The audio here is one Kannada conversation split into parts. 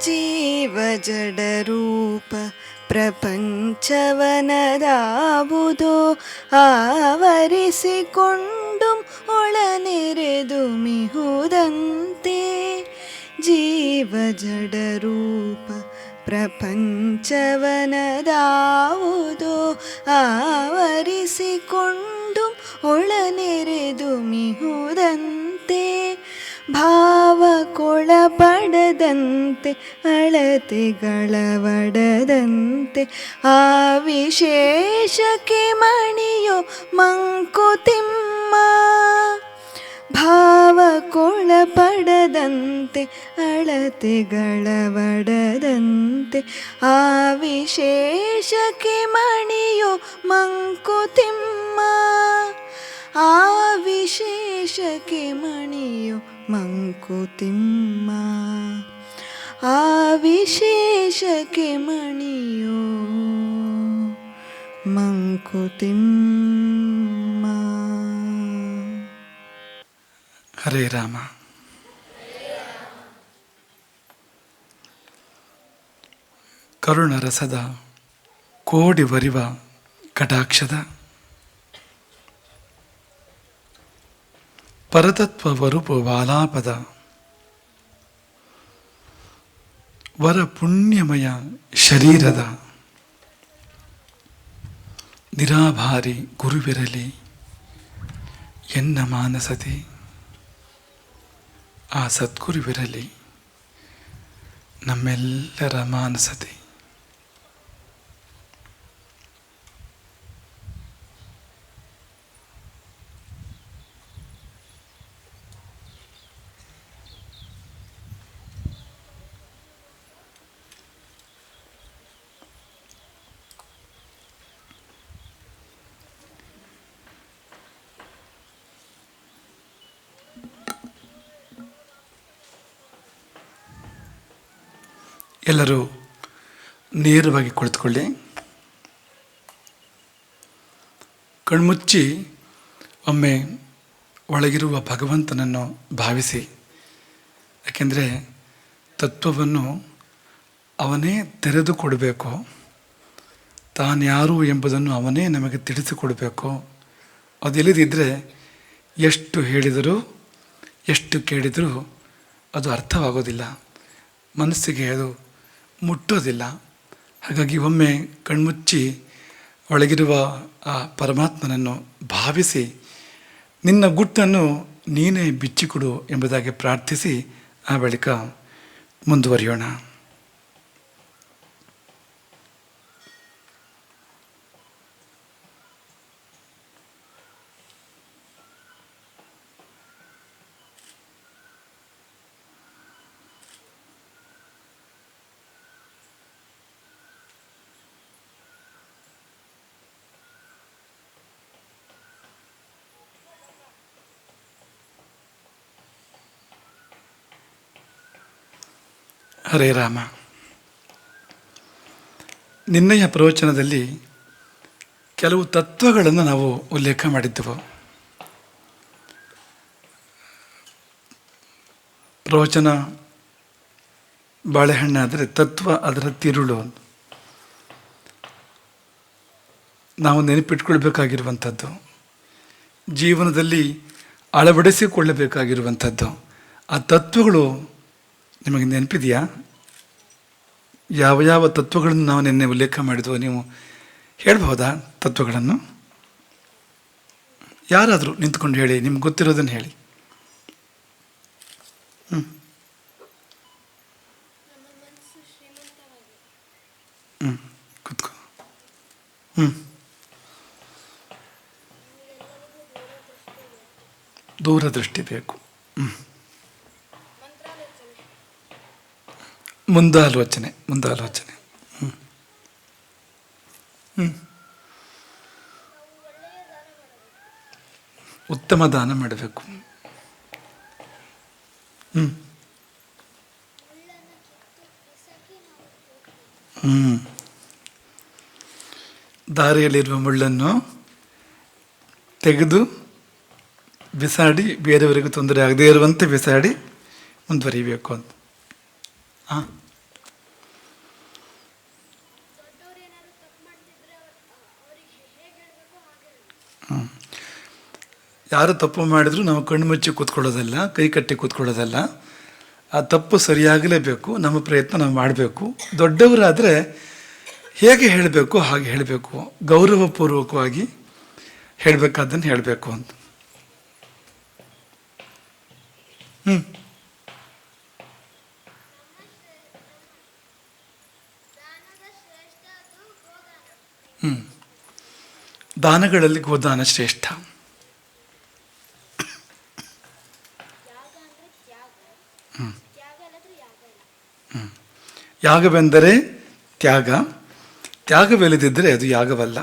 ಜೀವ ಜಡರೂಪ ಪ್ರಪಂಚವನದಾವುದೋ ಆವರಿಸಿಕೊಂಡು ಒಳನೆರೆದು ಮಿಹುದಂತೆ. ಜೀವ ಜಡರೂಪ ಪ್ರಪಂಚವನದಾವುದೋ ಆವರಿಸಿಕೊಂಡು ಒಳನೆರೆದು ಮಿಹುದಂತೆ. ಭಾವಕ್ಕೊಳಪಡದಂತೆ ಅಳತೆಗಳವಡದಂತೆ ಆ ವಿಶೇಷಕ್ಕೆ ಮಣಿಯೋ ಮಂಕುತಿಮ್ಮ. ಭಾವಕ್ಕೊಳಪಡದಂತೆ ಅಳತೆಗಳವಡದಂತೆ ಆ ವಿಶೇಷಕ್ಕೆ ಮಣಿಯೋ ಮಂಕುತಿಮ್ಮ. ಆ ವಿಶೇಷಕ್ಕೆ ಮಣಿಯೋ ಮಂಕುತಿಮ್ಮ. ಆ ವಿಶೇಷಕ್ಕೆ ಮಣಿಯೋ ಮಂಕುತಿಮ್ಮ. ಹರೇ ರಾಮ. ಕರುಣರಸದ ಕೋಡಿ ವರಿವ ಕಟಾಕ್ಷದ ಪರತತ್ವ ವರುಪು ವಾಲಾಪದ ವರ ಪುಣ್ಯಮಯ ಶರೀರದ ನಿರಾಭಾರಿ ಗುರುವಿರಲಿ ಎನ್ನ ಮಾನಸತೆ. ಆ ಸದ್ಗುರುವಿರಲಿ ನಮ್ಮೆಲ್ಲರ ಮಾನಸತೆ. ಎಲ್ಲರೂ ನೇರವಾಗಿ ಕುಳಿತುಕೊಳ್ಳಿ. ಕಣ್ಮುಚ್ಚಿ ಒಮ್ಮೆ ಒಳಗಿರುವ ಭಗವಂತನನ್ನು ಭಾವಿಸಿ. ಯಾಕೆಂದರೆ ತತ್ವವನ್ನು ಅವನೇ ತೆರೆದುಕೊಡಬೇಕು. ತಾನ್ಯಾರು ಎಂಬುದನ್ನು ಅವನೇ ನಮಗೆ ತಿಳಿಸಿಕೊಡಬೇಕು. ಅದಿಲ್ಲದಿದ್ದರೆ ಎಷ್ಟು ಹೇಳಿದರೂ ಎಷ್ಟು ಕೇಳಿದರೂ ಅದು ಅರ್ಥವಾಗೋದಿಲ್ಲ, ಮನಸ್ಸಿಗೆ ಅದು ಮುಟ್ಟೋದಿಲ್ಲ. ಹಾಗಾಗಿ ಒಮ್ಮೆ ಕಣ್ಮುಚ್ಚಿ ಒಳಗಿರುವ ಆ ಪರಮಾತ್ಮನನ್ನು ಭಾವಿಸಿ ನಿನ್ನ ಗುಟ್ಟನ್ನು ನೀನೇ ಬಿಚ್ಚಿಕೊಡು ಎಂಬುದಾಗಿ ಪ್ರಾರ್ಥಿಸಿ ಆ ಬಳಿಕ ಮುಂದುವರಿಯೋಣ. ಹರೇ ರಾಮ. ನಿನ್ನೆಯ ಪ್ರವಚನದಲ್ಲಿ ಕೆಲವು ತತ್ವಗಳನ್ನು ನಾವು ಉಲ್ಲೇಖ ಮಾಡಿದ್ದೆವು. ಪ್ರವಚನ ಬಾಳೆಹಣ್ಣಾದರೆ ತತ್ವ ಅದರ ತಿರುಳು. ನಾವು ನೆನಪಿಟ್ಕೊಳ್ಬೇಕಾಗಿರುವಂಥದ್ದು, ಜೀವನದಲ್ಲಿ ಅಳವಡಿಸಿಕೊಳ್ಳಬೇಕಾಗಿರುವಂಥದ್ದು. ಆ ತತ್ವಗಳು ನಿಮಗೆ ನೆನಪಿದೆಯಾ? ಯಾವ ಯಾವ ತತ್ವಗಳನ್ನು ನಾವು ನಿನ್ನೆ ಉಲ್ಲೇಖ ಮಾಡಿದ್ವೋ ನೀವು ಹೇಳ್ಬಹುದಾ? ತತ್ವಗಳನ್ನು ಯಾರಾದರೂ ನಿಂತ್ಕೊಂಡು ಹೇಳಿ, ನಿಮ್ಗೆ ಗೊತ್ತಿರೋದನ್ನು ಹೇಳಿ. ಕೂತ್ಕೋ. ದೂರದೃಷ್ಟಿ ಬೇಕು. ಮುಂದಾಲೋಚನೆ. ಉತ್ತಮ ದಾನ ಮಾಡಬೇಕು. ದಾರಿಯಲ್ಲಿರುವ ಮುಳ್ಳನ್ನು ತೆಗೆದು ಬಿಸಾಡಿ ಬೇರೆಯವರಿಗೂ ತೊಂದರೆ ಆಗದೇ ಇರುವಂತೆ ಬಿಸಾಡಿ ಮುಂದುವರಿಬೇಕು ಅಂತ. ಯಾರು ತಪ್ಪು ಮಾಡಿದರೂ ನಾವು ಕಣ್ಣು ಮುಚ್ಚಿ ಕೂತ್ಕೊಳ್ಳೋದಲ್ಲ, ಕೈ ಕಟ್ಟಿ ಕೂತ್ಕೊಳ್ಳೋದಲ್ಲ. ಆ ತಪ್ಪು ಸರಿಯಾಗಲೇಬೇಕು, ನಮ್ಮ ಪ್ರಯತ್ನ ನಾವು ಮಾಡಬೇಕು. ದೊಡ್ಡವರಾದರೆ ಹೇಗೆ ಹೇಳಬೇಕು ಹಾಗೆ ಹೇಳಬೇಕು, ಗೌರವಪೂರ್ವಕವಾಗಿ ಹೇಳಬೇಕಾದ್ದನ್ನು ಹೇಳಬೇಕು ಅಂತ. ದಾನಗಳಲ್ಲಿ ಗೋದಾನ ಶ್ರೇಷ್ಠ. ಯಾಗವೆಂದರೆ ತ್ಯಾಗ, ತ್ಯಾಗವಿಲ್ಲದಿದ್ದರೆ ಅದು ಯಾಗವಲ್ಲ.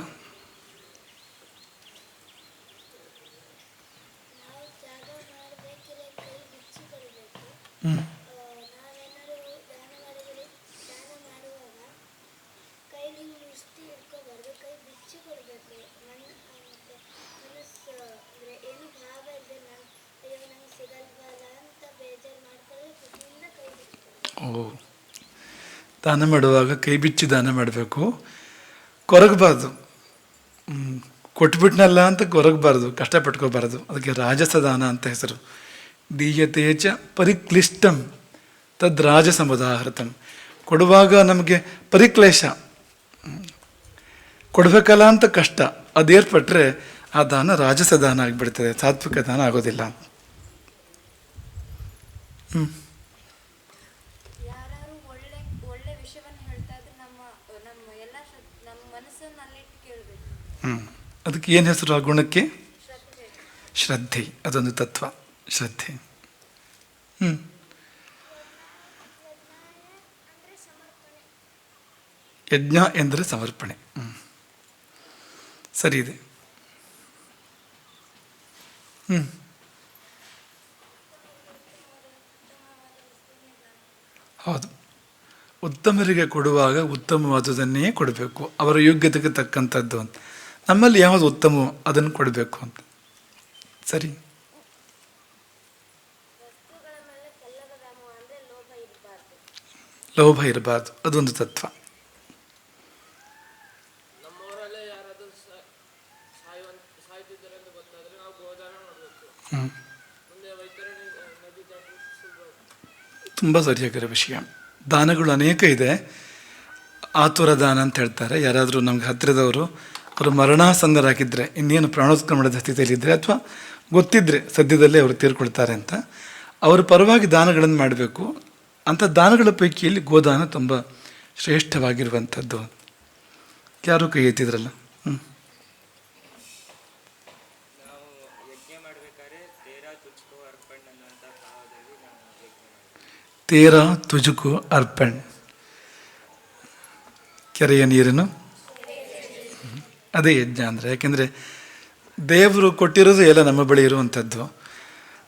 ದಾನ ಮಾಡುವಾಗ ಕೈ ಬಿಚ್ಚಿ ದಾನ ಮಾಡಬೇಕು, ಕೊರಗಬಾರ್ದು. ಕೊಟ್ಬಿಟ್ನಲ್ಲ ಅಂತ ಕೊರಗಬಾರ್ದು, ಕಷ್ಟಪಟ್ಕೋಬಾರ್ದು. ಅದಕ್ಕೆ ರಾಜಸ ದಾನ ಅಂತ ಹೆಸರು. ದೀಯತೇಚ ಪರಿಕ್ಲಿಷ್ಟಂ ತದ್ ರಾಜಸಮುದಾಹೃತಂ. ಕೊಡುವಾಗ ನಮಗೆ ಪರಿಕ್ಲೇಶ, ಕೊಡಬೇಕಲ್ಲ ಅಂತ ಕಷ್ಟ, ಅದೇರ್ಪಟ್ರೆ ಆ ದಾನ ರಾಜಸ ದಾನ ಆಗಿಬಿಡ್ತದೆ, ಸಾತ್ವಿಕ ದಾನ ಆಗೋದಿಲ್ಲ. ಅದಕ್ಕೆ ಏನು ಹೆಸರು ಆ ಗುಣಕ್ಕೆ? ಶ್ರದ್ಧೆ. ಅದೊಂದು ತತ್ವ, ಶ್ರದ್ಧೆ. ಯಜ್ಞ ಎಂದರೆ ಸಮರ್ಪಣೆ. ಸರಿ ಇದೆ. ಹೌದು, ಉತ್ತಮರಿಗೆ ಕೊಡುವಾಗ ಉತ್ತಮವಾದುದನ್ನೇ ಕೊಡಬೇಕು, ಅವರ ಯೋಗ್ಯತೆಗೆ ತಕ್ಕಂಥದ್ದು ಅಂತ. ನಮ್ಮಲ್ಲಿ ಯಾವುದು ಉತ್ತಮವೋ ಅದನ್ನು ಕೊಡಬೇಕು ಅಂತ. ಸರಿ. ಲೋಭ ಇರಬಾರ್ದು, ಅದೊಂದು ತತ್ವ. ತುಂಬ ಸರಿಯಾಗಿರೋ ವಿಷಯ. ದಾನಗಳು ಅನೇಕ ಇದೆ. ಆತುರ ದಾನ ಅಂತ ಹೇಳ್ತಾರೆ. ಯಾರಾದರೂ ನಮ್ಗೆ ಹತ್ತಿರದವರು ಅವರು ಮರಣಾಸನ್ನರಾಗಿದ್ದರೆ, ಇನ್ನೇನು ಪ್ರಾಣೋತ್ಕ್ರಮಣದ ಸ್ಥಿತಿಯಲ್ಲಿದ್ದರೆ, ಅಥವಾ ಗೊತ್ತಿದ್ದರೆ ಸದ್ಯದಲ್ಲೇ ಅವರು ತೀರ್ಕೊಳ್ತಾರೆ ಅಂತ, ಅವರ ಪರವಾಗಿ ದಾನಗಳನ್ನು ಮಾಡಬೇಕು. ಅಂಥ ದಾನಗಳ ಪೈಕಿಯಲ್ಲಿ ಗೋದಾನ ತುಂಬ ಶ್ರೇಷ್ಠವಾಗಿರುವಂಥದ್ದು. ಯಾರು ಕೈ ಎತ್ತಿದ್ರಲ್ಲ? ತೇರಾ ತುಜುಕು ಅರ್ಪಣ್. ಕೆರೆಯ ನೀರನ್ನು ಅದೇ ಯಜ್ಞ ಅಂದರೆ. ಯಾಕೆಂದರೆ ದೇವರು ಕೊಟ್ಟಿರೋದು ಎಲ್ಲ ನಮ್ಮ ಬಳಿ ಇರುವಂಥದ್ದು,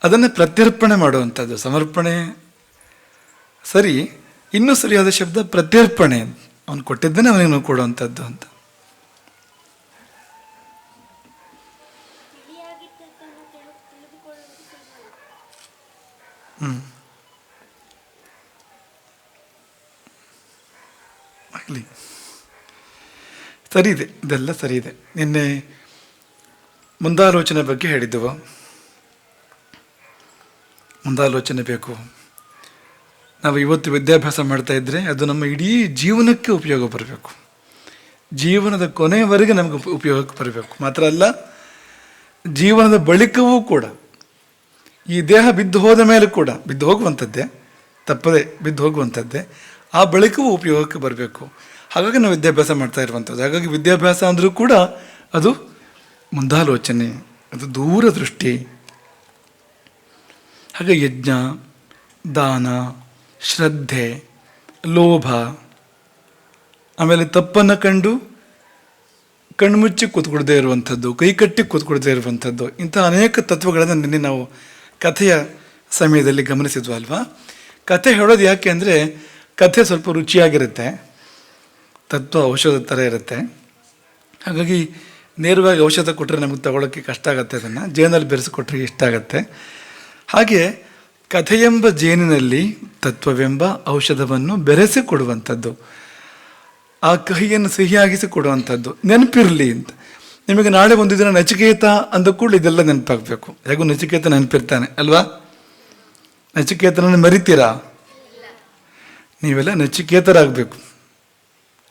ಅದನ್ನು ಪ್ರತ್ಯರ್ಪಣೆ ಮಾಡುವಂಥದ್ದು. ಸಮರ್ಪಣೆ ಸರಿ, ಇನ್ನೂ ಸರಿಯಾದ ಶಬ್ದ ಪ್ರತ್ಯರ್ಪಣೆ. ಅವನು ಕೊಟ್ಟಿದ್ದನ್ನೇ ಅವನಿಗೆ ನಾವು ಕೊಡುವಂಥದ್ದು ಅಂತ. ಆಗಲಿ, ಸರಿ ಇದೆ, ಇದೆಲ್ಲ ಸರಿ ಇದೆ. ನಿನ್ನೆ ಮುಂದಾಲೋಚನೆ ಬಗ್ಗೆ ಹೇಳಿದ್ದೆವು. ಮುಂದಾಲೋಚನೆ ಬೇಕು. ನಾವು ಇವತ್ತು ವಿದ್ಯಾಭ್ಯಾಸ ಮಾಡ್ತಾ ಇದ್ದರೆ ಅದು ನಮ್ಮ ಇಡೀ ಜೀವನಕ್ಕೆ ಉಪಯೋಗ ಬರಬೇಕು, ಜೀವನದ ಕೊನೆಯವರೆಗೆ ನಮಗೆ ಉಪಯೋಗಕ್ಕೆ ಬರಬೇಕು. ಮಾತ್ರ ಅಲ್ಲ, ಜೀವನದ ಬಳಿಕವೂ ಕೂಡ, ಈ ದೇಹ ಬಿದ್ದು ಹೋದ ಮೇಲೆ ಕೂಡ, ಬಿದ್ದು ಹೋಗುವಂಥದ್ದೇ, ತಪ್ಪದೆ ಬಿದ್ದು ಹೋಗುವಂಥದ್ದೇ, ಆ ಬಳಿಕವೂ ಉಪಯೋಗಕ್ಕೆ ಬರಬೇಕು. ಹಾಗಾಗಿ ನಾವು ವಿದ್ಯಾಭ್ಯಾಸ ಮಾಡ್ತಾ ಇರುವಂಥದ್ದು. ಹಾಗಾಗಿ ವಿದ್ಯಾಭ್ಯಾಸ ಅಂದರೂ ಕೂಡ ಅದು ಮುಂದಾಲೋಚನೆ, ಅದು ದೂರದೃಷ್ಟಿ. ಹಾಗೆ ಯಜ್ಞ, ದಾನ, ಶ್ರದ್ಧೆ, ಲೋಭ, ಆಮೇಲೆ ತಪ್ಪನ್ನು ಕಂಡು ಕಣ್ಮುಚ್ಚಿ ಕೂತ್ಕೊಳ್ದೇ ಇರುವಂಥದ್ದು, ಕೈಕಟ್ಟಿ ಕೂತ್ಕೊಳ್ದೇ ಇರುವಂಥದ್ದು, ಇಂಥ ಅನೇಕ ತತ್ವಗಳನ್ನು ನಿನ್ನೆ ನಾವು ಕಥೆಯ ಸಮಯದಲ್ಲಿ ಗಮನಿಸಿದ್ವು ಅಲ್ವಾ. ಕಥೆ ಹೇಳೋದು ಯಾಕೆ ಅಂದರೆ, ಕಥೆ ಸ್ವಲ್ಪ ರುಚಿಯಾಗಿರುತ್ತೆ, ತತ್ವ ಔಷಧದ ಥರ ಇರುತ್ತೆ. ಹಾಗಾಗಿ ನೇರವಾಗಿ ಔಷಧ ಕೊಟ್ಟರೆ ನಮಗೆ ತಗೊಳ್ಳೋಕ್ಕೆ ಕಷ್ಟ ಆಗುತ್ತೆ, ಅದನ್ನು ಜೇನಲ್ಲಿ ಬೆರೆಸಿಕೊಟ್ರೆ ಇಷ್ಟ ಆಗುತ್ತೆ. ಹಾಗೆ ಕಥೆಯೆಂಬ ಜೇನಿನಲ್ಲಿ ತತ್ವವೆಂಬ ಔಷಧವನ್ನು ಬೆರೆಸಿ ಕೊಡುವಂಥದ್ದು, ಆ ಕಹಿಯನ್ನು ಸಿಹಿಯಾಗಿಸಿ ಕೊಡುವಂಥದ್ದು. ನೆನಪಿರಲಿ ಅಂತ, ನಿಮಗೆ ನಾಳೆ ಒಂದು ದಿನ ನಚಿಕೇತ ಅಂದ ಕೂಡಲೇ ಇದೆಲ್ಲ ನೆನಪಾಗಬೇಕು. ಹೇಗೂ ನಚಿಕೇತ ನೆನಪಿರ್ತಾನೆ ಅಲ್ವಾ? ನಚಿಕೇತನನ್ನು ಮರಿತೀರಾ? ನೀವೆಲ್ಲ ನಚಿಕೇತರಾಗಬೇಕು.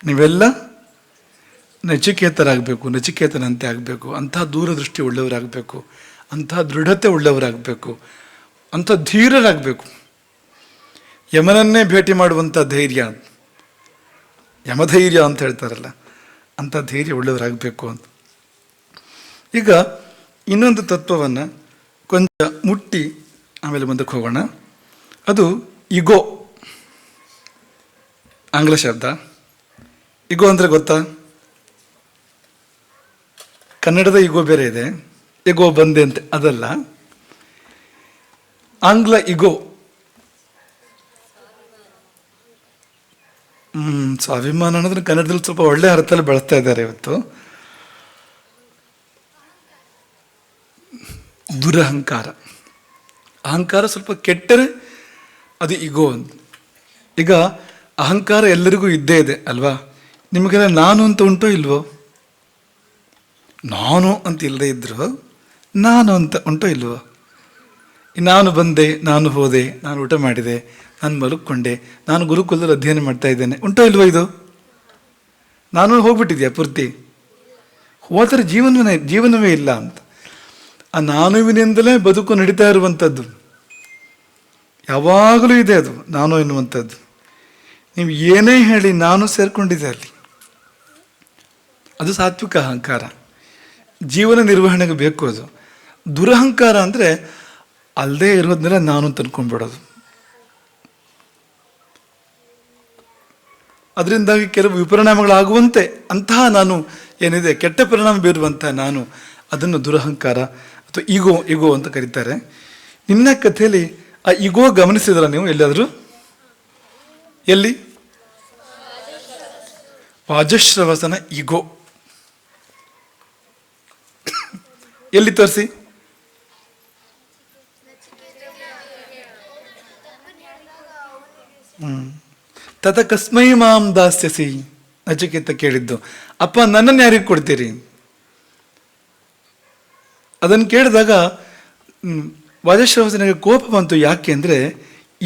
ನೀವೆಲ್ಲ ನಚಿಕೇತರಾಗಬೇಕು, ನಚಿಕೇತನಂತೆ ಆಗಬೇಕು. ಅಂಥ ದೂರದೃಷ್ಟಿ ಉಳ್ಳವರಾಗಬೇಕು, ಅಂಥ ದೃಢತೆ ಉಳ್ಳವರಾಗಬೇಕು, ಅಂಥ ಧೀರರಾಗಬೇಕು. ಯಮನನ್ನೇ ಭೇಟಿ ಮಾಡುವಂಥ ಧೈರ್ಯ, ಯಮಧೈರ್ಯ ಅಂತ ಹೇಳ್ತಾರಲ್ಲ, ಅಂಥ ಧೈರ್ಯ ಉಳ್ಳವರಾಗಬೇಕು ಅಂತ. ಈಗ ಇನ್ನೊಂದು ತತ್ವವನ್ನು ಕೊಂಚ ಮುಟ್ಟಿ ಆಮೇಲೆ ಮುಂದಕ್ಕೆ ಹೋಗೋಣ. ಅದು ಇಗೋ, ಆಂಗ್ಲ ಶಬ್ದ. ಇಗೋ ಅಂದರೆ ಗೊತ್ತಾ? ಕನ್ನಡದ ಇಗೋ ಬೇರೆ ಇದೆ, ಇಗೋ ಬಂದೆ ಅಂತ, ಅದಲ್ಲ. ಆಂಗ್ಲ ಇಗೋ ಸ್ವಾಭಿಮಾನ ಅನ್ನೋದನ್ನ ಕನ್ನಡದಲ್ಲಿ ಸ್ವಲ್ಪ ಒಳ್ಳೆ ಅರ್ಥದಲ್ಲಿ ಬಳಸ್ತಾ ಇದ್ದಾರೆ ಇವತ್ತು. ದುರಹಂಕಾರ, ಅಹಂಕಾರ ಸ್ವಲ್ಪ ಕೆಟ್ಟರೆ ಅದು ಇಗೋ ಅಂತ. ಈಗ ಅಹಂಕಾರ ಎಲ್ಲರಿಗೂ ಇದ್ದೇ ಇದೆ ಅಲ್ವಾ? ನಿಮಗೆಲ್ಲ ನಾನು ಅಂತ ಉಂಟೋ ಇಲ್ವೋ? ನಾನು ಅಂತ ಇಲ್ಲದೆ ಇದ್ರು ನಾನು ಅಂತ ಉಂಟೋ ಇಲ್ವೋ? ನಾನು ಬಂದೆ, ನಾನು ಹೋದೆ, ನಾನು ಊಟ ಮಾಡಿದೆ, ನಾನು ಮಲಕ್ಕೊಂಡೆ, ನಾನು ಗುರುಕುಲದಲ್ಲಿ ಅಧ್ಯಯನ ಮಾಡ್ತಾ ಇದ್ದೇನೆ, ಉಂಟೋ ಇಲ್ವೋ? ಇದು ನಾನು ಹೋಗ್ಬಿಟ್ಟಿದ್ಯಾ ಪೂರ್ತಿ? ಹೋದರೆ ಜೀವನವೇ ಇಲ್ಲ ಅಂತ. ಆ ನಾನುವಿನಿಂದಲೇ ಬದುಕು ನಡೀತಾ ಇರುವಂಥದ್ದು, ಯಾವಾಗಲೂ ಇದೆ ಅದು ನಾನು ಎನ್ನುವಂಥದ್ದು. ನೀವು ಏನೇ ಹೇಳಿ ನಾನು ಸೇರ್ಕೊಂಡಿದೆ ಅಲ್ಲಿ. ಅದು ಸಾತ್ವಿಕ ಅಹಂಕಾರ, ಜೀವನ ನಿರ್ವಹಣೆಗೆ ಬೇಕು ಅದು. ದುರಹಂಕಾರ ಅಂದರೆ ಅಲ್ಲದೆ ಇರೋದನ್ನೆಲ್ಲ ನಾನು ಅಂತ ಅನ್ಕೊಂಡ್ಬಿಡೋದು. ಅದರಿಂದಾಗಿ ಕೆಲವು ವಿಪರಿಣಾಮಗಳಾಗುವಂತೆ ಅಂತಹ ನಾನು ಏನಿದೆ, ಕೆಟ್ಟ ಪರಿಣಾಮ ಬೀರುವಂಥ ನಾನು, ಅದನ್ನು ದುರಹಂಕಾರ ಅಥವಾ ಈಗೋ ಅಂತ ಕರೀತಾರೆ. ನಿನ್ನ ಕಥೆಯಲ್ಲಿ ಆ ಈಗೋ ಗಮನಿಸಿದ್ರ ನೀವು ಎಲ್ಲಾದರೂ? ಎಲ್ಲಿ? ವಾಜಶ್ರವಸನ ಈಗೋ ಎಲ್ಲಿ ತೋರಿಸಿ? ತತ ಕಸ್ಮೈ ಮಾಂ ದಾಸ್ಯಸಿ, ನಚಿಕೇತ ಕೇಳಿದ್ದು. ಅಪ್ಪ ನನ್ನನ್ನು ಯಾರಿಗೆ ಕೊಡ್ತೀರಿ? ಅದನ್ನು ಕೇಳಿದಾಗ ವಾಜಶ್ರವಸನಿಗೆ ಕೋಪ ಬಂತು. ಯಾಕೆ ಅಂದರೆ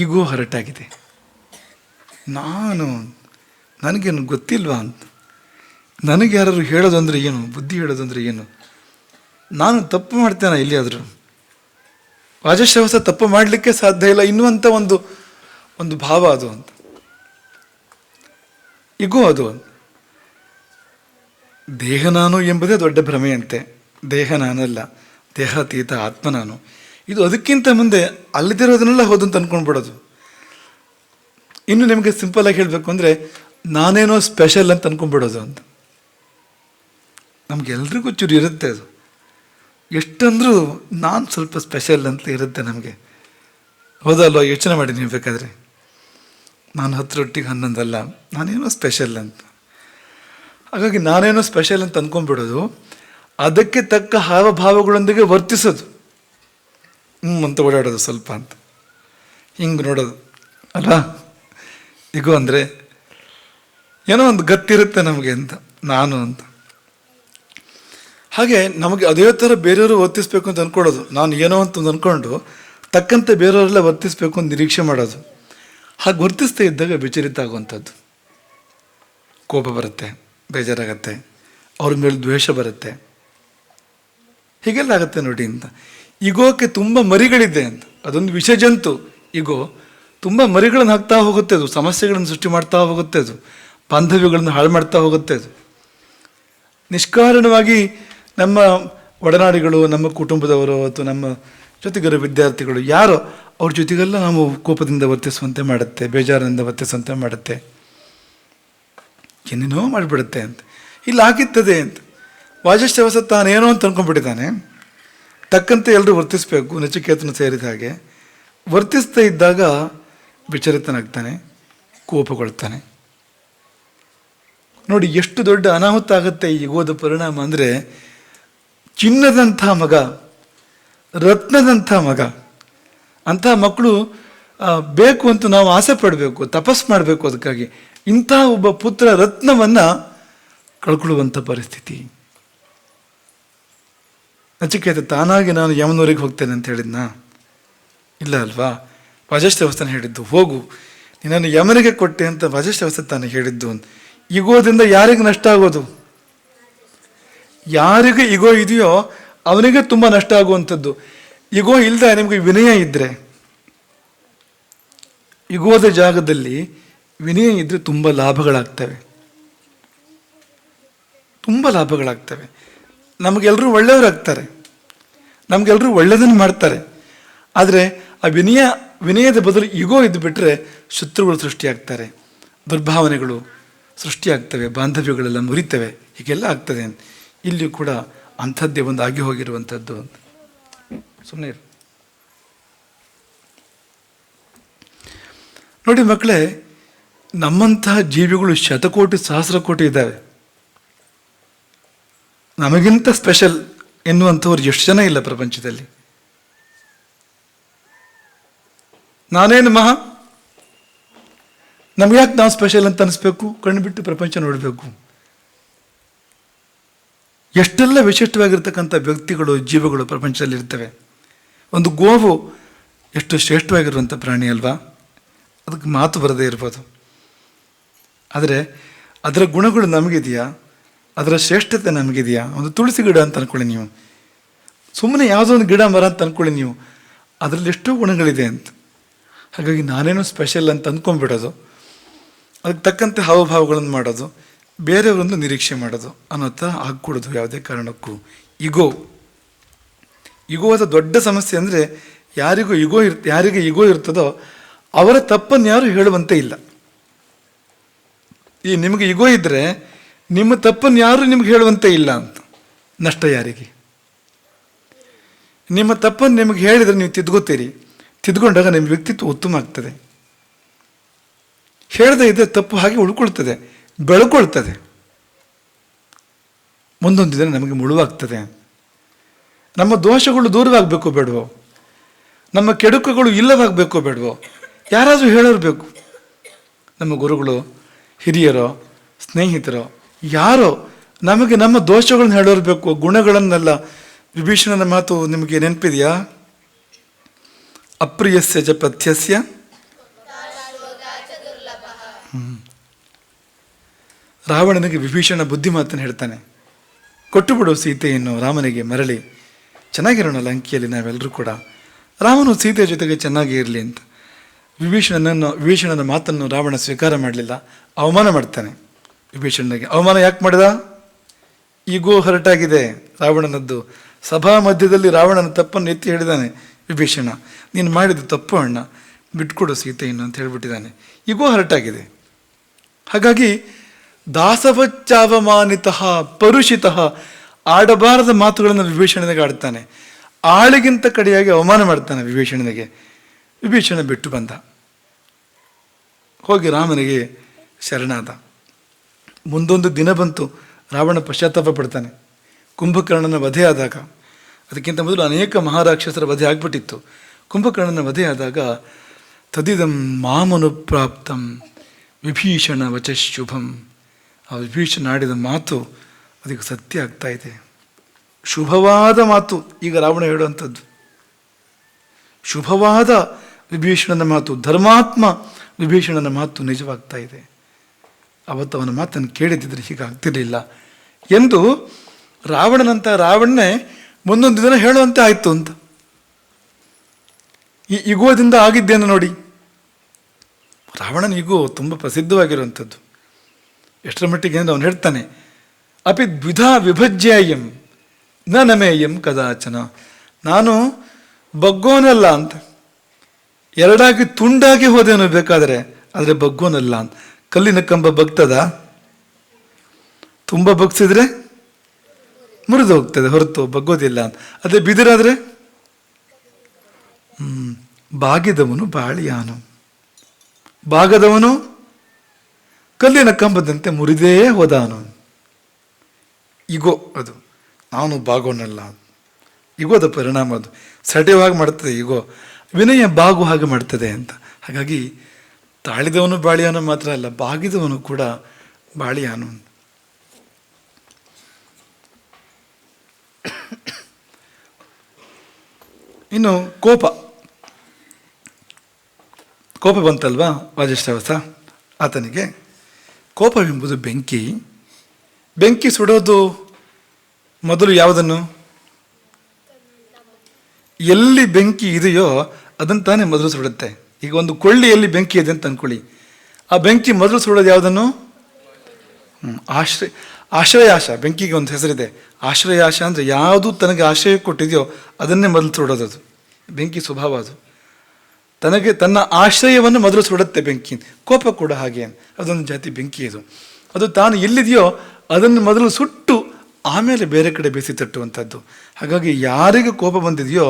ಈಗೋ ಹರಟಾಗಿದೆ. ನನಗೇನು ಗೊತ್ತಿಲ್ವಾ ಅಂತ, ನನಗೆ ಯಾರು ಹೇಳೋದು ಅಂದರೆ ಏನು, ಬುದ್ಧಿ ಹೇಳೋದು ಅಂದರೆ ಏನು? ನಾನು ತಪ್ಪು ಮಾಡ್ತೇನೆ ಎಲ್ಲಿಯಾದರೂ? ವಾಜಶ್ರವಸ ತಪ್ಪು ಮಾಡಲಿಕ್ಕೆ ಸಾಧ್ಯ ಇಲ್ಲ ಇನ್ನುವಂಥ ಒಂದು ಭಾವ ಅದು ಅಂತ. ಈಗೋ ಅದು ದೇಹ ನಾನು ಎಂಬುದೇ ದೊಡ್ಡ ಭ್ರಮೆಯಂತೆ. ದೇಹ ನಾನಲ್ಲ, ದೇಹಾತೀತ ಆತ್ಮ ನಾನು. ಇದು ಅದಕ್ಕಿಂತ ಮುಂದೆ ಅಲ್ಲದಿರೋದನ್ನೆಲ್ಲ ಹೋದಂತ ಅನ್ಕೊಂಡ್ಬಿಡೋದು. ಇನ್ನು ನಿಮಗೆ ಸಿಂಪಲ್ ಆಗಿ ಹೇಳಬೇಕು ಅಂದರೆ ನಾನೇನೋ ಸ್ಪೆಷಲ್ ಅಂತ ಅನ್ಕೊಂಡ್ಬಿಡೋದು ಅಂತ. ನಮಗೆಲ್ರಿಗೂ ಚೂರು ಇರುತ್ತೆ ಅದು. ಎಷ್ಟಂದ್ರೂ ನಾನು ಸ್ವಲ್ಪ ಸ್ಪೆಷಲ್ ಅಂತ ಇರುತ್ತೆ ನಮಗೆ, ಹೌದಲ್ವ? ಯೋಚನೆ ಮಾಡಿ ನೀವು ಬೇಕಾದರೆ. ನಾನು 10 ರೊಟ್ಟಿಗೆ 11 ಅಲ್ಲ, ನಾನೇನೋ ಸ್ಪೆಷಲ್ ಅಂತ. ಹಾಗಾಗಿ ನಾನೇನೋ ಸ್ಪೆಷಲ್ ಅಂತ ಅಂದ್ಕೊಂಡ್ಬಿಡೋದು, ಅದಕ್ಕೆ ತಕ್ಕ ಹಾವಭಾವಗಳೊಂದಿಗೆ ವರ್ತಿಸೋದು, ಅಂತ ಓಡಾಡೋದು ಸ್ವಲ್ಪ ಅಂತ, ಹಿಂಗೆ ನೋಡೋದು ಅಲ್ವಾ? ಈಗೋ ಅಂದರೆ ಏನೋ ಒಂದು ಗತ್ತಿರುತ್ತೆ ನಮಗೆ ಅಂತ, ನಾನು ಅಂತ. ಹಾಗೆ ನಮಗೆ ಅದೇ ಥರ ಬೇರೆಯವರು ವರ್ತಿಸ್ಬೇಕು ಅಂತ ಅಂದ್ಕೊಳ್ಳೋದು. ನಾನು ಏನೋ ಅಂತ ಅಂದ್ಕೊಂಡು ತಕ್ಕಂತೆ ಬೇರೆಯವರೆಲ್ಲ ವರ್ತಿಸ್ಬೇಕು ಅಂತ ನಿರೀಕ್ಷೆ ಮಾಡೋದು. ಹಾಗೆ ವರ್ತಿಸ್ತಾ ಇದ್ದಾಗ ವಿಚಲಿತ ಆಗುವಂಥದ್ದು. ಕೋಪ ಬರುತ್ತೆ, ಬೇಜಾರಾಗತ್ತೆ, ಅವ್ರ ಮೇಲೆ ದ್ವೇಷ ಬರುತ್ತೆ, ಹೀಗೆಲ್ಲ ಆಗುತ್ತೆ ನೋಡಿ ಅಂತ. ಈಗೋಕ್ಕೆ ತುಂಬ ಮರಿಗಳಿದೆ ಅಂತ. ಅದೊಂದು ವಿಷಜಂತು ಈಗೋ. ತುಂಬ ಮರಿಗಳನ್ನು ಹಾಕ್ತಾ ಹೋಗುತ್ತೆ ಅದು, ಸಮಸ್ಯೆಗಳನ್ನು ಸೃಷ್ಟಿ ಮಾಡ್ತಾ ಹೋಗುತ್ತೆ ಅದು, ಬಾಂಧವ್ಯಗಳನ್ನು ಹಾಳು ಮಾಡ್ತಾ ಹೋಗುತ್ತೆ ಅದು. ನಿಷ್ಕಾರಣವಾಗಿ ನಮ್ಮ ಒಡನಾಡಿಗಳು, ನಮ್ಮ ಕುಟುಂಬದವರು ಅಥವಾ ನಮ್ಮ ಜೊತೆಗಿರೋ ವಿದ್ಯಾರ್ಥಿಗಳು ಯಾರೋ ಅವ್ರ ಜೊತೆಗೆಲ್ಲ ನಾವು ಕೋಪದಿಂದ ವರ್ತಿಸುವಂತೆ ಮಾಡುತ್ತೆ, ಬೇಜಾರಿನಿಂದ ವರ್ತಿಸುವಂತೆ ಮಾಡುತ್ತೆ, ಏನೇನೋ ಮಾಡಿಬಿಡುತ್ತೆ ಅಂತ. ಇಲ್ಲಿ ಆಗಿತ್ತದೆ ಅಂತ. ವಾಜಶ್ರವಸ ತಾನೇನೋ ಅಂತ ಅಂದ್ಕೊಂಡ್ಬಿಟ್ಟಿದ್ದಾನೆ. ತಕ್ಕಂತೆ ಎಲ್ಲರೂ ವರ್ತಿಸಬೇಕು, ನಚಿಕೇತನ ಸೇರಿದ ಹಾಗೆ. ವರ್ತಿಸ್ತಾ ಇದ್ದಾಗ ವಿಚಲಿತನಾಗ್ತಾನೆ, ಕೋಪಗೊಳ್ತಾನೆ. ನೋಡಿ ಎಷ್ಟು ದೊಡ್ಡ ಅನಾಹುತ ಆಗುತ್ತೆ ಈ ಈಗೋದ ಪರಿಣಾಮ ಅಂದರೆ. ಚಿನ್ನದಂಥ ಮಗ, ರತ್ನದಂಥ ಮಗ, ಅಂಥ ಮಕ್ಕಳು ಬೇಕು ಅಂತ ನಾವು ಆಸೆ ಪಡಬೇಕು, ತಪಸ್ ಮಾಡಬೇಕು. ಅದಕ್ಕಾಗಿ ಇಂಥ ಒಬ್ಬ ಪುತ್ರ ರತ್ನವನ್ನು ಕಳ್ಕೊಳ್ಳುವಂಥ ಪರಿಸ್ಥಿತಿ. ನಚಿಕೇತ ತಾನಾಗಿ ನಾನು ಯಮನೂರಿಗೆ ಹೋಗ್ತೇನೆ ಅಂತ ಹೇಳಿದ್ನಾ? ಇಲ್ಲ ಅಲ್ವಾ? ವಜಶ್ರವಸ್ತನ ಹೇಳಿದ್ದು, ಹೋಗು ನಿನ್ನನ್ನು ಯಮನಿಗೆ ಕೊಟ್ಟೆ ಅಂತ ವಜಶ್ರವಸ್ತ ತಾನು ಹೇಳಿದ್ದು. ಇಗೋದಿಂದ ಯಾರಿಗೆ ನಷ್ಟ ಆಗೋದು? ಯಾರಿಗೆ ಇಗೋ ಇದೆಯೋ ಅವನಿಗೆ ತುಂಬ ನಷ್ಟ ಆಗುವಂಥದ್ದು. ಇಗೋ ಇಲ್ಲದೆ ನಿಮಗೆ ವಿನಯ ಇದ್ದರೆ, ಇಗೋದ ಜಾಗದಲ್ಲಿ ವಿನಯ ಇದ್ದರೆ ತುಂಬ ಲಾಭಗಳಾಗ್ತವೆ, ತುಂಬ ಲಾಭಗಳಾಗ್ತವೆ. ನಮಗೆಲ್ಲರೂ ಒಳ್ಳೆಯವರಾಗ್ತಾರೆ, ನಮಗೆಲ್ಲರೂ ಒಳ್ಳೆಯದನ್ನು ಮಾಡ್ತಾರೆ. ಆದರೆ ಆ ವಿನಯದ ಬದಲು ಇಗೋ ಇದ್ದು ಬಿಟ್ಟರೆ ಶತ್ರುಗಳು ಸೃಷ್ಟಿಯಾಗ್ತಾರೆ, ದುರ್ಭಾವನೆಗಳು ಸೃಷ್ಟಿಯಾಗ್ತವೆ, ಬಾಂಧವ್ಯಗಳೆಲ್ಲ ಮುರಿತವೆ, ಹೀಗೆಲ್ಲ ಆಗ್ತದೆ. ಇಲ್ಲಿಯೂ ಕೂಡ ಅಂಥದ್ದೇ ಒಂದು ಆಗಿ ಹೋಗಿರುವಂಥದ್ದು ಅಂತ. ಸುಮ್ಮನೆ ನೋಡಿ ಮಕ್ಕಳೇ, ನಮ್ಮಂತಹ ಜೀವಿಗಳು ಶತಕೋಟಿ ಸಹಸ್ರ ಕೋಟಿ ಇದ್ದಾವೆ. ನಮಗಿಂತ ಸ್ಪೆಷಲ್ ಎನ್ನುವಂಥವ್ರು ಎಷ್ಟು ಜನ ಇಲ್ಲ ಪ್ರಪಂಚದಲ್ಲಿ. ನಾನೇನು ಮಹಾ, ನಮ್ಗೆ ಯಾಕೆ ನಾವು ಸ್ಪೆಷಲ್ ಅಂತ ಅನಿಸ್ಬೇಕು? ಕಣ್ಣು ಬಿಟ್ಟು ಪ್ರಪಂಚ ನೋಡಬೇಕು. ಎಷ್ಟೆಲ್ಲ ವಿಶಿಷ್ಟವಾಗಿರ್ತಕ್ಕಂಥ ವ್ಯಕ್ತಿಗಳು, ಜೀವಗಳು ಪ್ರಪಂಚದಲ್ಲಿ ಇರ್ತವೆ. ಒಂದು ಗೋವು ಎಷ್ಟು ಶ್ರೇಷ್ಠವಾಗಿರುವಂಥ ಪ್ರಾಣಿ ಅಲ್ವಾ? ಅದಕ್ಕೆ ಮಾತು ಬರದೇ ಇರ್ಬೋದು, ಆದರೆ ಅದರ ಗುಣಗಳು ನಮಗಿದೆಯಾ? ಅದರ ಶ್ರೇಷ್ಠತೆ ನಮಗಿದೆಯಾ? ಒಂದು ತುಳಸಿ ಗಿಡ ಅಂತ ಅಂದ್ಕೊಳ್ಳಿ ನೀವು, ಸುಮ್ಮನೆ ಯಾವುದೋ ಒಂದು ಗಿಡ ಮರ ಅಂತ ಅಂದ್ಕೊಳ್ಳಿ ನೀವು, ಅದರಲ್ಲಿ ಎಷ್ಟೋ ಗುಣಗಳಿದೆ ಅಂತ. ಹಾಗಾಗಿ ನಾನೇನೋ ಸ್ಪೆಷಲ್ ಅಂತ ಅಂದ್ಕೊಂಡ್ಬಿಡೋದು, ಅದಕ್ಕೆ ತಕ್ಕಂತೆ ಹಾವಭಾವಗಳನ್ನು ಮಾಡೋದು, ಬೇರೆಯವರೊಂದು ನಿರೀಕ್ಷೆ ಮಾಡೋದು ಅನ್ನೋ ಥರ ಆಗ್ಕೊಡೋದು ಯಾವುದೇ ಕಾರಣಕ್ಕೂ. ಇಗೋದ ದೊಡ್ಡ ಸಮಸ್ಯೆ ಅಂದರೆ ಯಾರಿಗೆ ಇಗೋ ಇರ್ತದೋ ಅವರ ತಪ್ಪನ್ನು ಯಾರು ಹೇಳುವಂತೆ ಇಲ್ಲ. ಈ ನಿಮಗೆ ಇಗೋ ಇದ್ದರೆ ನಿಮ್ಮ ತಪ್ಪನ್ನು ಯಾರು ನಿಮ್ಗೆ ಹೇಳುವಂತೆ ಇಲ್ಲ ಅಂತ. ನಷ್ಟ ಯಾರಿಗೆ? ನಿಮ್ಮ ತಪ್ಪನ್ನು ನಿಮಗೆ ಹೇಳಿದರೆ ನೀವು ತಿದ್ಕೋತೀರಿ, ತಿದ್ಕೊಂಡಾಗ ನಿಮ್ಮ ವ್ಯಕ್ತಿತ್ವ ಉತ್ತಮ ಆಗ್ತದೆ. ಹೇಳದೇ ಇದ್ದರೆ ತಪ್ಪು ಹಾಗೆ ಉಳ್ಕೊಳ್ತದೆ, ಬೆಳ್ಕೊಳ್ತದೆ, ಮುಂದೊಂದು ದಿನ ನಮಗೆ ಮುಳುವಾಗ್ತದೆ. ನಮ್ಮ ದೋಷಗಳು ದೂರವಾಗಬೇಕು ಬೇಡವೋ? ನಮ್ಮ ಕೆಡುಕುಗಳು ಇಲ್ಲವಾಗಬೇಕೋ ಬೇಡವೋ? ಯಾರಾದರೂ ಹೇಳೋರು ಬೇಕು. ನಮ್ಮ ಗುರುಗಳು, ಹಿರಿಯರೋ, ಸ್ನೇಹಿತರೋ, ಯಾರೋ ನಮಗೆ ನಮ್ಮ ದೋಷಗಳನ್ನ ಹೇಳೋರು ಬೇಕು, ಗುಣಗಳನ್ನೆಲ್ಲ. ವಿಭೀಷಣನ ಮಾತು ನಿಮಗೆ ನೆನಪಿದೆಯಾ? ಅಪ್ರಿಯಸ್ಯ ಚ ಪಥ್ಯಸ್ಯ. ರಾವಣನಿಗೆ ವಿಭೀಷಣ ಬುದ್ಧಿ ಮಾತನ್ನು ಹೇಳ್ತಾನೆ, ಕೊಟ್ಟು ಬಿಡು ಸೀತೆಯನ್ನು ರಾಮನಿಗೆ ಮರಳಿ, ಚೆನ್ನಾಗಿರೋಣ ಲಂಕೆಯಲ್ಲಿ ನಾವೆಲ್ಲರೂ ಕೂಡ, ರಾಮನು ಸೀತೆಯ ಜೊತೆಗೆ ಚೆನ್ನಾಗಿ ಇರಲಿ ಅಂತ. ವಿಭೀಷಣನ ಮಾತನ್ನು ರಾವಣ ಸ್ವೀಕಾರ ಮಾಡಲಿಲ್ಲ, ಅವಮಾನ ಮಾಡ್ತಾನೆ ವಿಭೀಷಣನಿಗೆ. ಅವಮಾನ ಯಾಕೆ ಮಾಡಿದ? ಈಗೋ ಹೊರಟಾಗಿದೆ ರಾವಣನದ್ದು. ಸಭಾ ಮಧ್ಯದಲ್ಲಿ ರಾವಣನ ತಪ್ಪನ್ನು ಎತ್ತಿ ಹೇಳಿದಾನೆ ವಿಭೀಷಣ, ನೀನು ಮಾಡಿದ ತಪ್ಪು ಅಣ್ಣ, ಬಿಟ್ಕೊಡು ಸೀತೆಯನ್ನು ಅಂತ ಹೇಳ್ಬಿಟ್ಟಿದ್ದಾನೆ. ಈಗೋ ಹೊರಟಾಗಿದೆ. ಹಾಗಾಗಿ ದಾಸವಚ್ಚಾವಮಾನಿತಃ ಪರುಷಿತಃ, ಆಡಬಾರದ ಮಾತುಗಳನ್ನು ವಿಭೀಷಣನಿಗೆ ಆಡ್ತಾನೆ. ಆಳಿಗಿಂತ ಕಡೆಯಾಗಿ ಅವಮಾನ ಮಾಡ್ತಾನೆ ವಿಭೀಷಣನಿಗೆ. ವಿಭೀಷಣ ಬಿಟ್ಟು ಬಂದ, ಹೋಗಿ ರಾಮನಿಗೆ ಶರಣಾದ. ಮುಂದೊಂದು ದಿನ ಬಂತು, ರಾವಣ ಪಶ್ಚಾತ್ತಾಪ ಪಡ್ತಾನೆ. ಕುಂಭಕರ್ಣನ ವಧೆ ಆದಾಗ, ಅದಕ್ಕಿಂತ ಮೊದಲು ಅನೇಕ ಮಹಾರಾಕ್ಷಸರ ವಧೆ ಆಗ್ಬಿಟ್ಟಿತ್ತು. ಕುಂಭಕರ್ಣನ ವಧೆ ಆದಾಗ ತದಿದಂ ಮಾಮನುಪ್ರಾಪ್ತಂ ವಿಭೀಷಣ ವಚಶುಭಂ, ಆ ವಿಭೀಷಣ ಆಡಿದ ಮಾತು ಅದಕ್ಕೆ ಸತ್ಯ ಆಗ್ತಾ ಇದೆ. ಶುಭವಾದ ಮಾತು ಈಗ ರಾವಣ ಹೇಳುವಂಥದ್ದು, ಶುಭವಾದ ವಿಭೀಷಣನ ಮಾತು, ಧರ್ಮಾತ್ಮ ವಿಭೀಷಣನ ಮಾತು ನಿಜವಾಗ್ತಾ ಇದೆ. ಅವತ್ತು ಅವನ ಮಾತನ್ನು ಕೇಳಿದ್ದಿದ್ರೆ ಹೀಗಾಗ್ತಿರಲಿಲ್ಲ ಎಂದು ರಾವಣನಂತ ರಾವಣನೇ ಮುಂದೊಂದು ದಿನ ಹೇಳುವಂತೆ ಆಯಿತು ಅಂತ. ಈ ಇಗೋದಿಂದ ಆಗಿದ್ದೇನೆ ನೋಡಿ. ರಾವಣನ ಇಗೋ ತುಂಬ ಪ್ರಸಿದ್ಧವಾಗಿರುವಂಥದ್ದು. ಎಷ್ಟರ ಮಟ್ಟಿಗೆ ಅಂದರೆ ಅವನು ಹೇಳ್ತಾನೆ, ಅಪಿ ದ್ವಿಧಾ ವಿಭಜ್ಯೇಯಂ ನ ನಮೇಯಂ ಕದಾಚನ, ನಾನು ಬಗ್ಗೋನಲ್ಲ ಅಂತ. ಎರಡಾಗಿ ತುಂಡಾಗಿ ಹೋದೇನು ಬೇಕಾದರೆ, ಆದರೆ ಬಗ್ಗೋನಲ್ಲ ಅಂತ. ಕಲ್ಲಿನ ಕಂಬ ಬಗ್ತದ? ತುಂಬ ಬಗ್ಸಿದ್ರೆ ಮುರಿದು ಹೋಗ್ತದೆ, ಹೊರತು ಬಗ್ಗೋದಿಲ್ಲ ಅಂತ. ಅದೇ ಬಿದಿರಾದ್ರೆ ಬಾಗಿದವನು ಬಾಳಿಯಾನು, ಬಾಗದವನು ಕಲ್ಲಿನ ಕಂಬದಂತೆ ಮುರಿದೇ ಹೋದಾನು. ಇಗೋ ಅದು, ನಾನು ಬಾಗೋನಲ್ಲ. ಇಗೋದ ಪರಿಣಾಮ ಅದು ಸಡಿಯವಾಗಿ ಮಾಡ್ತದೆ. ಇಗೋ ವಿನಯ ಬಾಗು ಹಾಗೆ ಮಾಡ್ತದೆ ಅಂತ. ಹಾಗಾಗಿ ತಾಳಿದವನು ಬಾಳಿಯಾನು ಮಾತ್ರ ಅಲ್ಲ, ಬಾಗಿದವನು ಕೂಡ ಬಾಳಿಯಾನು. ಇನ್ನು ಕೋಪ ಕೋಪ ಬಂತಲ್ವಾ ವಾಜಶ್ರವಸ ಆತನಿಗೆ. ಕೋಪವೆಂಬುದು ಬೆಂಕಿ. ಬೆಂಕಿ ಸುಡೋದು ಮೊದಲು ಯಾವುದನ್ನು? ಎಲ್ಲಿ ಬೆಂಕಿ ಇದೆಯೋ ಅದನ್ನು ತಾನೇ ಮೊದಲು ಸುಡುತ್ತೆ. ಈಗ ಒಂದು ಕೊಳ್ಳಿಯಲ್ಲಿ ಬೆಂಕಿ ಇದೆ ಅಂತ ಅಂದ್ಕೊಳ್ಳಿ, ಆ ಬೆಂಕಿ ಮೊದಲು ಸುಡೋದು ಯಾವುದನ್ನು? ಆಶ್ರಯಾಶ. ಬೆಂಕಿಗೆ ಒಂದು ಹೆಸರಿದೆ, ಆಶ್ರಯಾಶ. ಅಂದರೆ ಯಾವುದು ತನಗೆ ಆಶ್ರಯ ಕೊಟ್ಟಿದೆಯೋ ಅದನ್ನೇ ಮೊದಲು ಸುಡೋದು. ಅದು ಬೆಂಕಿ ಸ್ವಭಾವ. ಅದು ತನ್ನ ಆಶ್ರಯವನ್ನು ಮೊದಲು ಸುಡುತ್ತೆ ಬೆಂಕಿ. ಕೋಪ ಕೂಡ ಹಾಗೆ, ಅದೊಂದು ಜಾತಿ ಬೆಂಕಿ. ಅದು ತಾನು ಎಲ್ಲಿದೆಯೋ ಅದನ್ನು ಮೊದಲು ಸುಟ್ಟು ಆಮೇಲೆ ಬೇರೆ ಕಡೆ ಬೇಸಿ ತಟ್ಟುವಂಥದ್ದು. ಹಾಗಾಗಿ ಯಾರಿಗೆ ಕೋಪ ಬಂದಿದೆಯೋ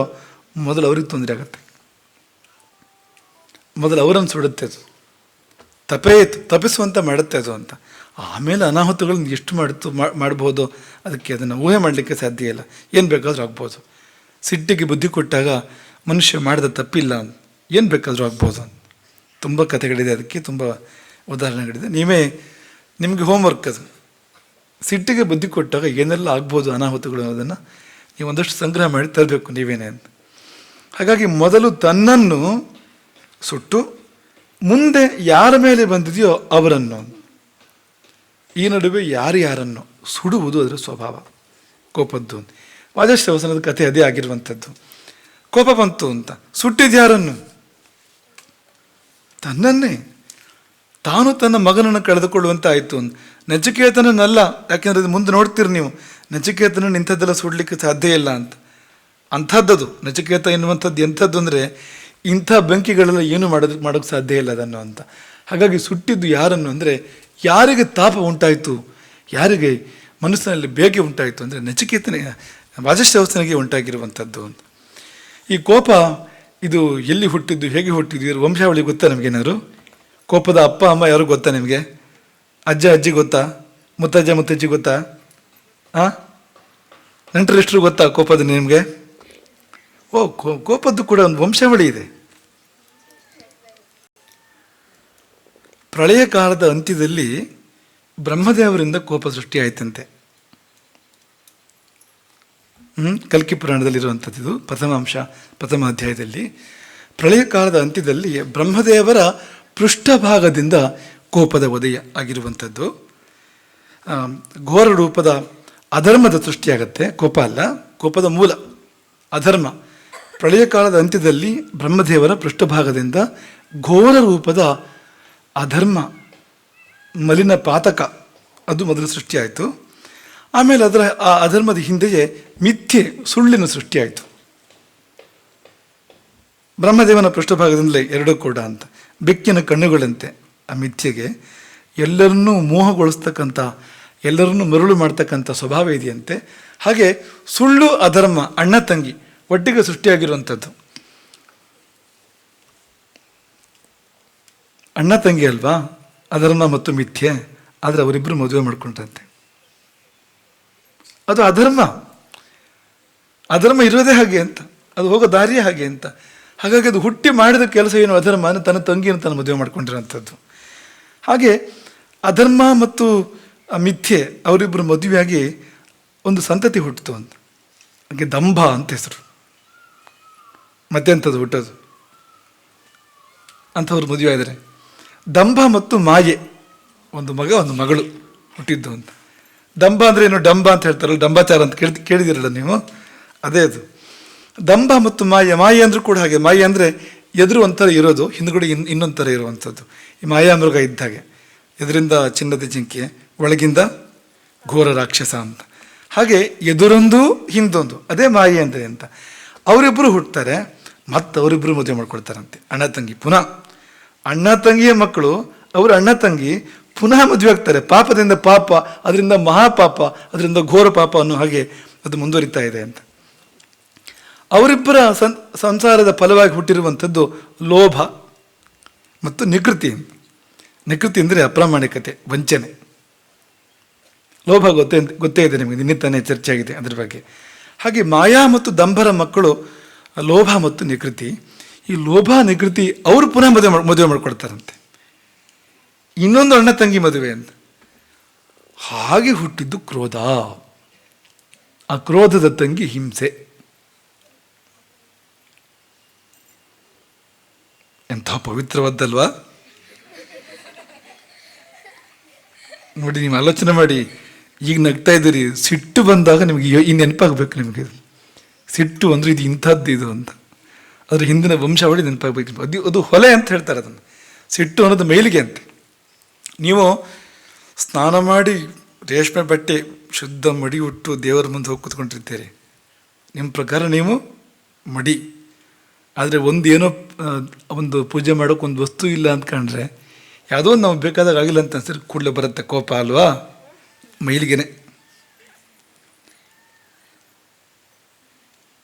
ಮೊದಲು ಅವ್ರಿಗೆ ತೊಂದರೆ ಆಗುತ್ತೆ, ಮೊದಲು ಅವರನ್ನು ಸುಡುತ್ತೆ ಅದು, ತಪ್ಪಿಸುವಂತ ಮಾಡುತ್ತೆ ಅದು ಅಂತ. ಆಮೇಲೆ ಅನಾಹುತಗಳನ್ನ ಎಷ್ಟು ಮಾಡಬಹುದು ಅದಕ್ಕೆ ಅದನ್ನು ಊಹೆ ಮಾಡಲಿಕ್ಕೆ ಸಾಧ್ಯ ಇಲ್ಲ. ಏನು ಬೇಕಾದರೂ ಆಗ್ಬೋದು. ಸಿಟ್ಟಿಗೆ ಬುದ್ಧಿ ಕೊಟ್ಟಾಗ ಮನುಷ್ಯ ಮಾಡಿದ ತಪ್ಪಿಲ್ಲ, ಏನು ಬೇಕಾದರೂ ಆಗ್ಬೋದು. ತುಂಬ ಕಥೆಗಳಿದೆ, ಅದಕ್ಕೆ ತುಂಬ ಉದಾಹರಣೆಗಳಿದೆ. ನಿಮಗೆ ಹೋಮ್ವರ್ಕ್ ಅದು. ಸಿಟ್ಟಿಗೆ ಬುದ್ಧಿ ಕೊಟ್ಟಾಗ ಏನೆಲ್ಲ ಆಗ್ಬೋದು ಅನಾಹುತಗಳು ಅನ್ನೋದನ್ನು ನೀವು ಒಂದಷ್ಟು ಸಂಗ್ರಹ ಮಾಡಿ ತರಬೇಕು ನೀವೇನೇ ಅಂತ. ಹಾಗಾಗಿ ಮೊದಲು ತನ್ನನ್ನು ಸುಟ್ಟು ಮುಂದೆ ಯಾರ ಮೇಲೆ ಬಂದಿದೆಯೋ ಅವರನ್ನು, ಈ ನಡುವೆ ಯಾರನ್ನು ಸುಡುವುದು ಅದರ ಸ್ವಭಾವ ಕೋಪದ್ದು. ವಾಜಶ್ರವಸನದ ಕಥೆ ಅದೇ ಆಗಿರುವಂಥದ್ದು. ಕೋಪ ಬಂತು ಅಂತ ಸುಟ್ಟಿದ್ಯಾರನ್ನು? ತನ್ನನ್ನೇ. ತಾನು ತನ್ನ ಮಗನನ್ನು ಕಳೆದುಕೊಳ್ಳುವಂತ ಆಯಿತು. ನಚಿಕೇತನನ್ನಲ್ಲ, ಯಾಕೆಂದ್ರೆ ಮುಂದೆ ನೋಡ್ತೀರಿ ನೀವು, ನಚಿಕೇತನ ಇಂಥದ್ದೆಲ್ಲ ಸುಡಲಿಕ್ಕೆ ಸಾಧ್ಯ ಇಲ್ಲ ಅಂತ. ಅಂಥದ್ದದು ನಚಿಕೇತ ಎನ್ನುವಂಥದ್ದು. ಎಂಥದ್ದು ಅಂದರೆ ಇಂಥ ಬೆಂಕಿಗಳೆಲ್ಲ ಏನು ಮಾಡೋಕ್ಕೆ ಸಾಧ್ಯ ಇಲ್ಲ ಅದನ್ನು ಅಂತ. ಹಾಗಾಗಿ ಸುಟ್ಟಿದ್ದು ಯಾರನ್ನು ಅಂದರೆ ಯಾರಿಗೆ ತಾಪ ಉಂಟಾಯಿತು, ಯಾರಿಗೆ ಮನಸ್ಸಿನಲ್ಲಿ ಬೇಗೆ ಉಂಟಾಯಿತು ಅಂದರೆ ನಚಿಕೇತನಿಗೆ, ವಾಜಶ್ರವಸನಿಗೆ ಉಂಟಾಗಿರುವಂಥದ್ದು ಅಂತ. ಈ ಕೋಪ ಇದು ಎಲ್ಲಿ ಹುಟ್ಟಿದ್ದು, ಹೇಗೆ ಹುಟ್ಟಿದ್ದು, ಇವರು ವಂಶಾವಳಿ ಗೊತ್ತಾ ನಮಗೇನಾದ್ರು? ಕೋಪದ ಅಪ್ಪ ಅಮ್ಮ ಯಾರು ಗೊತ್ತಾ ನಿಮಗೆ? ಅಜ್ಜ ಅಜ್ಜಿ ಗೊತ್ತಾ? ಮುತ್ತಜ್ಜ ಮುತ್ತಜ್ಜಿ ಗೊತ್ತಾ? ನೆಂಟರಿಷ್ಟರು ಗೊತ್ತಾ ಕೋಪದ ನಿಮಗೆ? ಕೋಪದ್ದು ಕೂಡ ಒಂದು ವಂಶಾವಳಿ ಇದೆ. ಪ್ರಳಯ ಕಾಲದ ಅಂತ್ಯದಲ್ಲಿ ಬ್ರಹ್ಮದೇವರಿಂದ ಕೋಪ ಸೃಷ್ಟಿ ಆಯ್ತಂತೆ. ಕಲ್ಕಿ ಪುರಾಣದಲ್ಲಿರುವಂಥದ್ದು ಪ್ರಥಮ ಅಧ್ಯಾಯದಲ್ಲಿ. ಪ್ರಳಯ ಕಾಲದ ಅಂತ್ಯದಲ್ಲಿ ಬ್ರಹ್ಮದೇವರ ಪೃಷ್ಠಭಾಗದಿಂದ ಕೋಪದ ಉದಯ ಆಗಿರುವಂಥದ್ದು. ಘೋರ ರೂಪದ ಅಧರ್ಮದ ಸೃಷ್ಟಿಯಾಗತ್ತೆ. ಕೋಪ ಅಲ್ಲ, ಕೋಪದ ಮೂಲ ಅಧರ್ಮ. ಪ್ರಳಯ ಕಾಲದ ಅಂತ್ಯದಲ್ಲಿ ಬ್ರಹ್ಮದೇವರ ಪೃಷ್ಠಭಾಗದಿಂದ ಘೋರ ರೂಪದ ಅಧರ್ಮ, ಮಲಿನ ಪಾತಕ ಅದು ಮೊದಲು ಸೃಷ್ಟಿಯಾಯಿತು. ಆಮೇಲೆ ಆ ಅಧರ್ಮದ ಹಿಂದೆಯೇ ಮಿಥ್ಯೆ, ಸುಳ್ಳಿನ ಸೃಷ್ಟಿಯಾಯಿತು. ಬ್ರಹ್ಮದೇವನ ಪೃಷ್ಠಭಾಗದಿಂದಲೇ ಎರಡೂ ಕೂಡ ಅಂತ. ಬೆಕ್ಕಿನ ಕಣ್ಣುಗಳಂತೆ ಆ ಮಿಥ್ಯೆಗೆ ಎಲ್ಲರನ್ನೂ ಮೋಹಗೊಳಿಸ್ತಕ್ಕಂಥ, ಎಲ್ಲರನ್ನೂ ಮರುಳು ಮಾಡ್ತಕ್ಕಂಥ ಸ್ವಭಾವ ಇದೆಯಂತೆ. ಹಾಗೆ ಸುಳ್ಳು ಅಧರ್ಮ ಅಣ್ಣ ತಂಗಿ ಒಟ್ಟಿಗೆ ಸೃಷ್ಟಿಯಾಗಿರುವಂಥದ್ದು. ಅಣ್ಣ ತಂಗಿ ಅಲ್ವಾ ಅಧರ್ಮ ಮತ್ತು ಮಿಥ್ಯೆ, ಆದರೆ ಅವರಿಬ್ಬರು ಮದುವೆ ಮಾಡ್ಕೊಂಡ್ರಂತೆ. ಅದು ಅಧರ್ಮ. ಅಧರ್ಮ ಇರೋದೇ ಹಾಗೆ ಅಂತ, ಅದು ಹೋಗೋ ದಾರಿಯೇ ಹಾಗೆ ಅಂತ. ಹಾಗಾಗಿ ಅದು ಹುಟ್ಟಿ ಮಾಡಿದ ಕೆಲಸ ಏನು ಅಧರ್ಮ, ತನ್ನ ತಂಗಿಯನ್ನು ತನ್ನ ಮದುವೆ ಮಾಡ್ಕೊಂಡಿರೋಂಥದ್ದು. ಹಾಗೆ ಅಧರ್ಮ ಮತ್ತು ಮಿಥ್ಯೆ ಅವರಿಬ್ಬರು ಮದುವೆಯಾಗಿ ಒಂದು ಸಂತತಿ ಹುಟ್ಟಿತು ಅಂತ. ಹಾಗೆ ದಂಭ ಅಂತ ಹೆಸರು. ಮತ್ತೆಂಥದ್ದು ಹುಟ್ಟೋದು ಅಂಥವ್ರು ಮದುವೆ ಆಗಿದ್ದಾರೆ. ದಂಭ ಮತ್ತು ಮಾಯೆ, ಒಂದು ಮಗ ಒಂದು ಮಗಳು ಹುಟ್ಟಿದ್ದು ಅಂತ. ದಂಭ ಅಂದರೆ ಏನು, ಡಂಬ ಅಂತ ಹೇಳ್ತಾರಲ್ಲ, ಡಂಬಾಚಾರ ಅಂತ ಕೇಳಿದಿರಲ್ಲ ನೀವು, ಅದೇ ಅದು. ದಂಭ ಮತ್ತು ಮಾಯೆ ಅಂದ್ರೂ ಕೂಡ ಹಾಗೆ. ಮಾಯೆ ಅಂದರೆ ಎದುರು ಒಂಥರ ಇರೋದು, ಹಿಂದುಗಡೆ ಇನ್ನೊಂದು ಥರ ಇರುವಂಥದ್ದು. ಈ ಮಾಯಾಮೃಗ ಇದ್ದ ಹಾಗೆ, ಎದುರಿಂದ ಚಿನ್ನದ ಜಿಂಕೆ, ಒಳಗಿಂದ ಘೋರ ರಾಕ್ಷಸ ಅಂತ. ಹಾಗೆ ಎದುರೊಂದು ಹಿಂದೊಂದು, ಅದೇ ಮಾಯೆ ಅಂದರೆ ಅಂತ. ಅವರಿಬ್ಬರು ಹುಟ್ಟುತ್ತಾರೆ, ಮತ್ತು ಅವರಿಬ್ಬರು ಮದುವೆ ಮಾಡ್ಕೊಳ್ತಾರಂತೆ, ಅಣ್ಣ ತಂಗಿ. ಪುನಃ ಅಣ್ಣ ತಂಗಿಯ ಮಕ್ಕಳು, ಅವರು ಅಣ್ಣ ತಂಗಿ ಪುನಃ ಮದುವೆ ಆಗ್ತಾರೆ. ಪಾಪದಿಂದ ಪಾಪ, ಅದರಿಂದ ಮಹಾಪಾಪ, ಅದರಿಂದ ಘೋರ ಪಾಪ ಅನ್ನೋ ಹಾಗೆ ಅದು ಮುಂದುವರಿತಾ ಇದೆ ಅಂತ. ಅವರಿಬ್ಬರ ಸಂಸಾರದ ಫಲವಾಗಿ ಹುಟ್ಟಿರುವಂಥದ್ದು ಲೋಭ ಮತ್ತು ನಿಕೃತಿ. ನಿಕೃತಿ ಅಂದರೆ ಅಪ್ರಾಮಾಣಿಕತೆ, ವಂಚನೆ. ಲೋಭ ಗೊತ್ತೇ ಇದೆ ನಿಮಗೆ, ನಿನ್ನೆ ತಾನೇ ಚರ್ಚೆ ಆಗಿದೆ ಅದ್ರ ಬಗ್ಗೆ. ಹಾಗೆ ಮಾಯಾ ಮತ್ತು ದಂಭರ ಮಕ್ಕಳು ಲೋಭ ಮತ್ತು ನಿಕೃತಿ. ಈ ಲೋಭ ನಿಕೃತಿ ಅವರು ಪುನಃ ಮದುವೆ ಮಾಡ್ಕೊಳ್ತಾರಂತೆ, ಇನ್ನೊಂದು ಅಣ್ಣ ತಂಗಿ ಮದುವೆ ಅಂತ. ಹಾಗೆ ಹುಟ್ಟಿದ್ದು ಕ್ರೋಧ. ಆ ಕ್ರೋಧದ ತಂಗಿ ಹಿಂಸೆ. ಎಂಥ ಪವಿತ್ರವಾದ್ದಲ್ವಾ? ನೋಡಿ, ನೀವು ಆಲೋಚನೆ ಮಾಡಿ. ಈಗ ನಗ್ತಾ ಇದ್ದೀರಿ, ಸಿಟ್ಟು ಬಂದಾಗ ನಿಮಗೆ ಈ ನೆನಪಾಗಬೇಕು. ನಿಮಗೆ ಸಿಟ್ಟು ಅಂದರೆ ಇದು ಇಂಥದ್ದು ಇದು ಅಂತ, ಅದ್ರ ಹಿಂದಿನ ವಂಶಾವಳಿ ನೆನಪಾಗಬೇಕು. ಅದು ಹೊಲೆ ಅಂತ ಹೇಳ್ತಾರೆ ಅದನ್ನು. ಸಿಟ್ಟು ಅನ್ನೋದು ಮೇಲಿಗೆ ಅಂತ. ನೀವು ಸ್ನಾನ ಮಾಡಿ ರೇಷ್ಮೆ ಬಟ್ಟೆ ಶುದ್ಧ ಮಡಿ ಉಟ್ಟು ದೇವರ ಮುಂದೆ ಹೋಗಿ ಕೂತ್ಕೊಂಡಿರ್ತೀರಿ. ನಿಮ್ಮ ಪ್ರಕಾರ ನೀವು ಮಡಿ. ಆದರೆ ಏನೋ ಒಂದು ಪೂಜೆ ಮಾಡೋಕೆ ಒಂದು ವಸ್ತು ಇಲ್ಲ ಅಂದ್ಕೊಂಡ್ರೆ, ಯಾವುದೋ ಒಂದು ನಾವು ಬೇಕಾದಾಗ ಆಗಿಲ್ಲ ಅಂತ ಅನ್ಸಿದ್ರೆ ಕೂಡಲೇ ಬರುತ್ತೆ ಕೋಪ ಅಲ್ವಾ? ಮೈಲಿಗೆನೆ.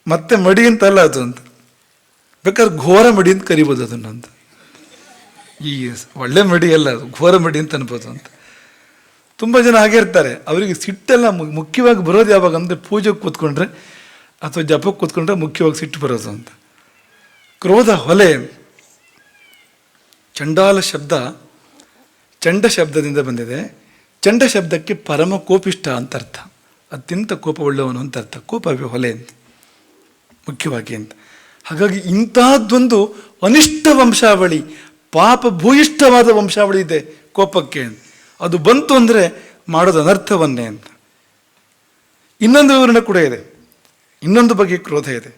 ಮತ್ತೆ ಮಡಿ ಅಂತಲ್ಲ ಅದು ಅಂತ, ಬೇಕಾದ್ರೆ ಘೋರ ಮಡಿ ಅಂತ ಕರಿಬೋದು ಅದನ್ನು ಅಂತ. ಈ ಒಳ್ಳೆ ಮಡಿ ಅಲ್ಲ ಅದು, ಘೋರ ಮಡಿ ಅಂತ ಅನ್ಬೋದು ಅಂತ. ತುಂಬ ಜನ ಹಾಗೆ ಇರ್ತಾರೆ. ಅವರಿಗೆ ಸಿಟ್ಟೆಲ್ಲ ಮುಖ್ಯವಾಗಿ ಬರೋದು ಯಾವಾಗ ಅಂದರೆ ಪೂಜೆಗೆ ಕೂತ್ಕೊಂಡ್ರೆ ಅಥವಾ ಜಪಕ್ಕೆ ಕೂತ್ಕೊಂಡ್ರೆ ಮುಖ್ಯವಾಗಿ ಸಿಟ್ಟು ಬರೋದು ಅಂತ. ಕ್ರೋಧ ಹೊಲೆ. ಚಂಡಾಲ ಶಬ್ದ ಚಂಡ ಶಬ್ದದಿಂದ ಬಂದಿದೆ. ಚಂಡ ಶಬ್ದಕ್ಕೆ ಪರಮ ಕೋಪಿಷ್ಟ ಅಂತ ಅರ್ಥ, ಅತ್ಯಂತ ಕೋಪವುಳ್ಳವನು ಅಂತ ಅರ್ಥ. ಕೋಪವೇ ಹೊಲೆ ಅಂತ ಮುಖ್ಯವಾಗಿ ಅಂತ. ಹಾಗಾಗಿ ಇಂತಹದ್ದೊಂದು ಅನಿಷ್ಟ ವಂಶಾವಳಿ, ಪಾಪ ಭೂಯಿಷ್ಠವಾದ ವಂಶಾವಳಿ ಇದೆ ಕೋಪಕ್ಕೆ. ಅದು ಬಂತು ಅಂದರೆ ಮಾಡೋದು ಅನರ್ಥವನ್ನೇ ಅಂತ. ಇನ್ನೊಂದು ವಿವರಣೆ ಕೂಡ ಇದೆ, ಇನ್ನೊಂದು ಬಗೆಯ ಕ್ರೋಧ ಇದೆ.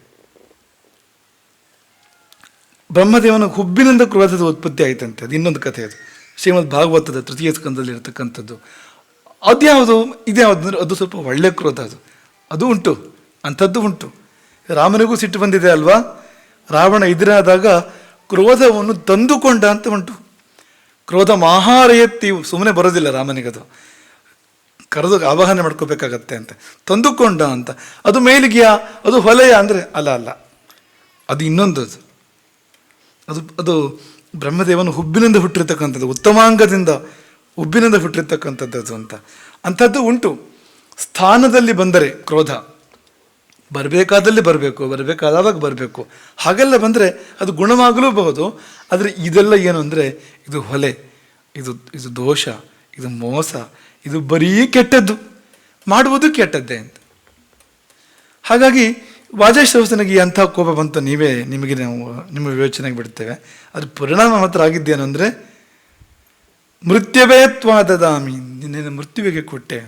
ಬ್ರಹ್ಮದೇವನ ಹುಬ್ಬಿನಿಂದ ಕ್ರೋಧದ ಉತ್ಪತ್ತಿ ಆಯ್ತಂತೆ. ಅದು ಇನ್ನೊಂದು ಕಥೆ. ಅದು ಶ್ರೀಮದ್ ಭಾಗವತದ ತೃತೀಯ ಸ್ಕಂದದಲ್ಲಿ ಇರತಕ್ಕಂಥದ್ದು. ಅದ್ಯಾವುದು ಇದ್ಯಾವುದು ಅಂದರೆ ಅದು ಸ್ವಲ್ಪ ಒಳ್ಳೆ ಕ್ರೋಧ. ಅದು ಉಂಟು, ಅಂಥದ್ದು ಉಂಟು. ರಾಮನಿಗೂ ಸಿಟ್ಟು ಬಂದಿದೆ ಅಲ್ವಾ? ರಾವಣ ಎದುರಾದಾಗ ಕ್ರೋಧವನ್ನು ತಂದುಕೊಂಡ ಅಂತ ಉಂಟು. ಕ್ರೋಧ ಮಹಾರಯತ್ತಿ, ಸುಮ್ಮನೆ ಬರೋದಿಲ್ಲ ರಾಮನಿಗದು, ಕರೆದು ಆವಾಹನೆ ಮಾಡ್ಕೋಬೇಕಾಗತ್ತೆ ಅಂತ. ತಂದುಕೊಂಡ ಅಂತ. ಅದು ಮೇಲಿಗೆಯಾ, ಅದು ಹೊಲೆಯ ಅಂದರೆ ಅಲ್ಲ, ಅದು ಇನ್ನೊಂದು. ಅದು ಬ್ರಹ್ಮದೇವನು ಹುಬ್ಬಿನಿಂದ ಹುಟ್ಟಿರ್ತಕ್ಕಂಥದ್ದು, ಉತ್ತಮಾಂಗದಿಂದ ಹುಬ್ಬಿನಿಂದ ಹುಟ್ಟಿರ್ತಕ್ಕಂಥದ್ದು ಅದು ಅಂತ. ಅಂಥದ್ದು ಉಂಟು. ಸ್ಥಾನದಲ್ಲಿ ಬಂದರೆ ಕ್ರೋಧ ಬರಬೇಕಾದಲ್ಲಿ ಬರಬೇಕು, ಬರಬೇಕಾದಾಗ ಬರಬೇಕು. ಹಾಗೆಲ್ಲ ಬಂದರೆ ಅದು ಗುಣವಾಗಲೂಬಹುದು. ಆದರೆ ಇದೆಲ್ಲ ಏನು ಅಂದರೆ ಇದು ಹೊಲೆ, ಇದು ದೋಷ, ಇದು ಮೋಸ, ಇದು ಬರೀ ಕೆಟ್ಟದ್ದು, ಮಾಡುವುದು ಕೆಟ್ಟದ್ದೇ ಅಂತ. ಹಾಗಾಗಿ ವಾಜಶ್ರವಸನಿಗೆ ಅಂಥ ಕೋಪ ಬಂತು, ನಿಮಗೆ ನಾವು ನಿಮ್ಮ ವಿವೇಚನೆಗೆ ಬಿಡ್ತೇವೆ. ಅದ್ರ ಪರಿಣಾಮ ಮಾತ್ರ ಆಗಿದ್ದೇನು ಅಂದರೆ ಮೃತ್ಯವೇ ತ್ವಾದದಾಮಿ, ನಿನ್ನೆ ಮೃತ್ಯುವಿಗೆ ಕೊಟ್ಟೆ.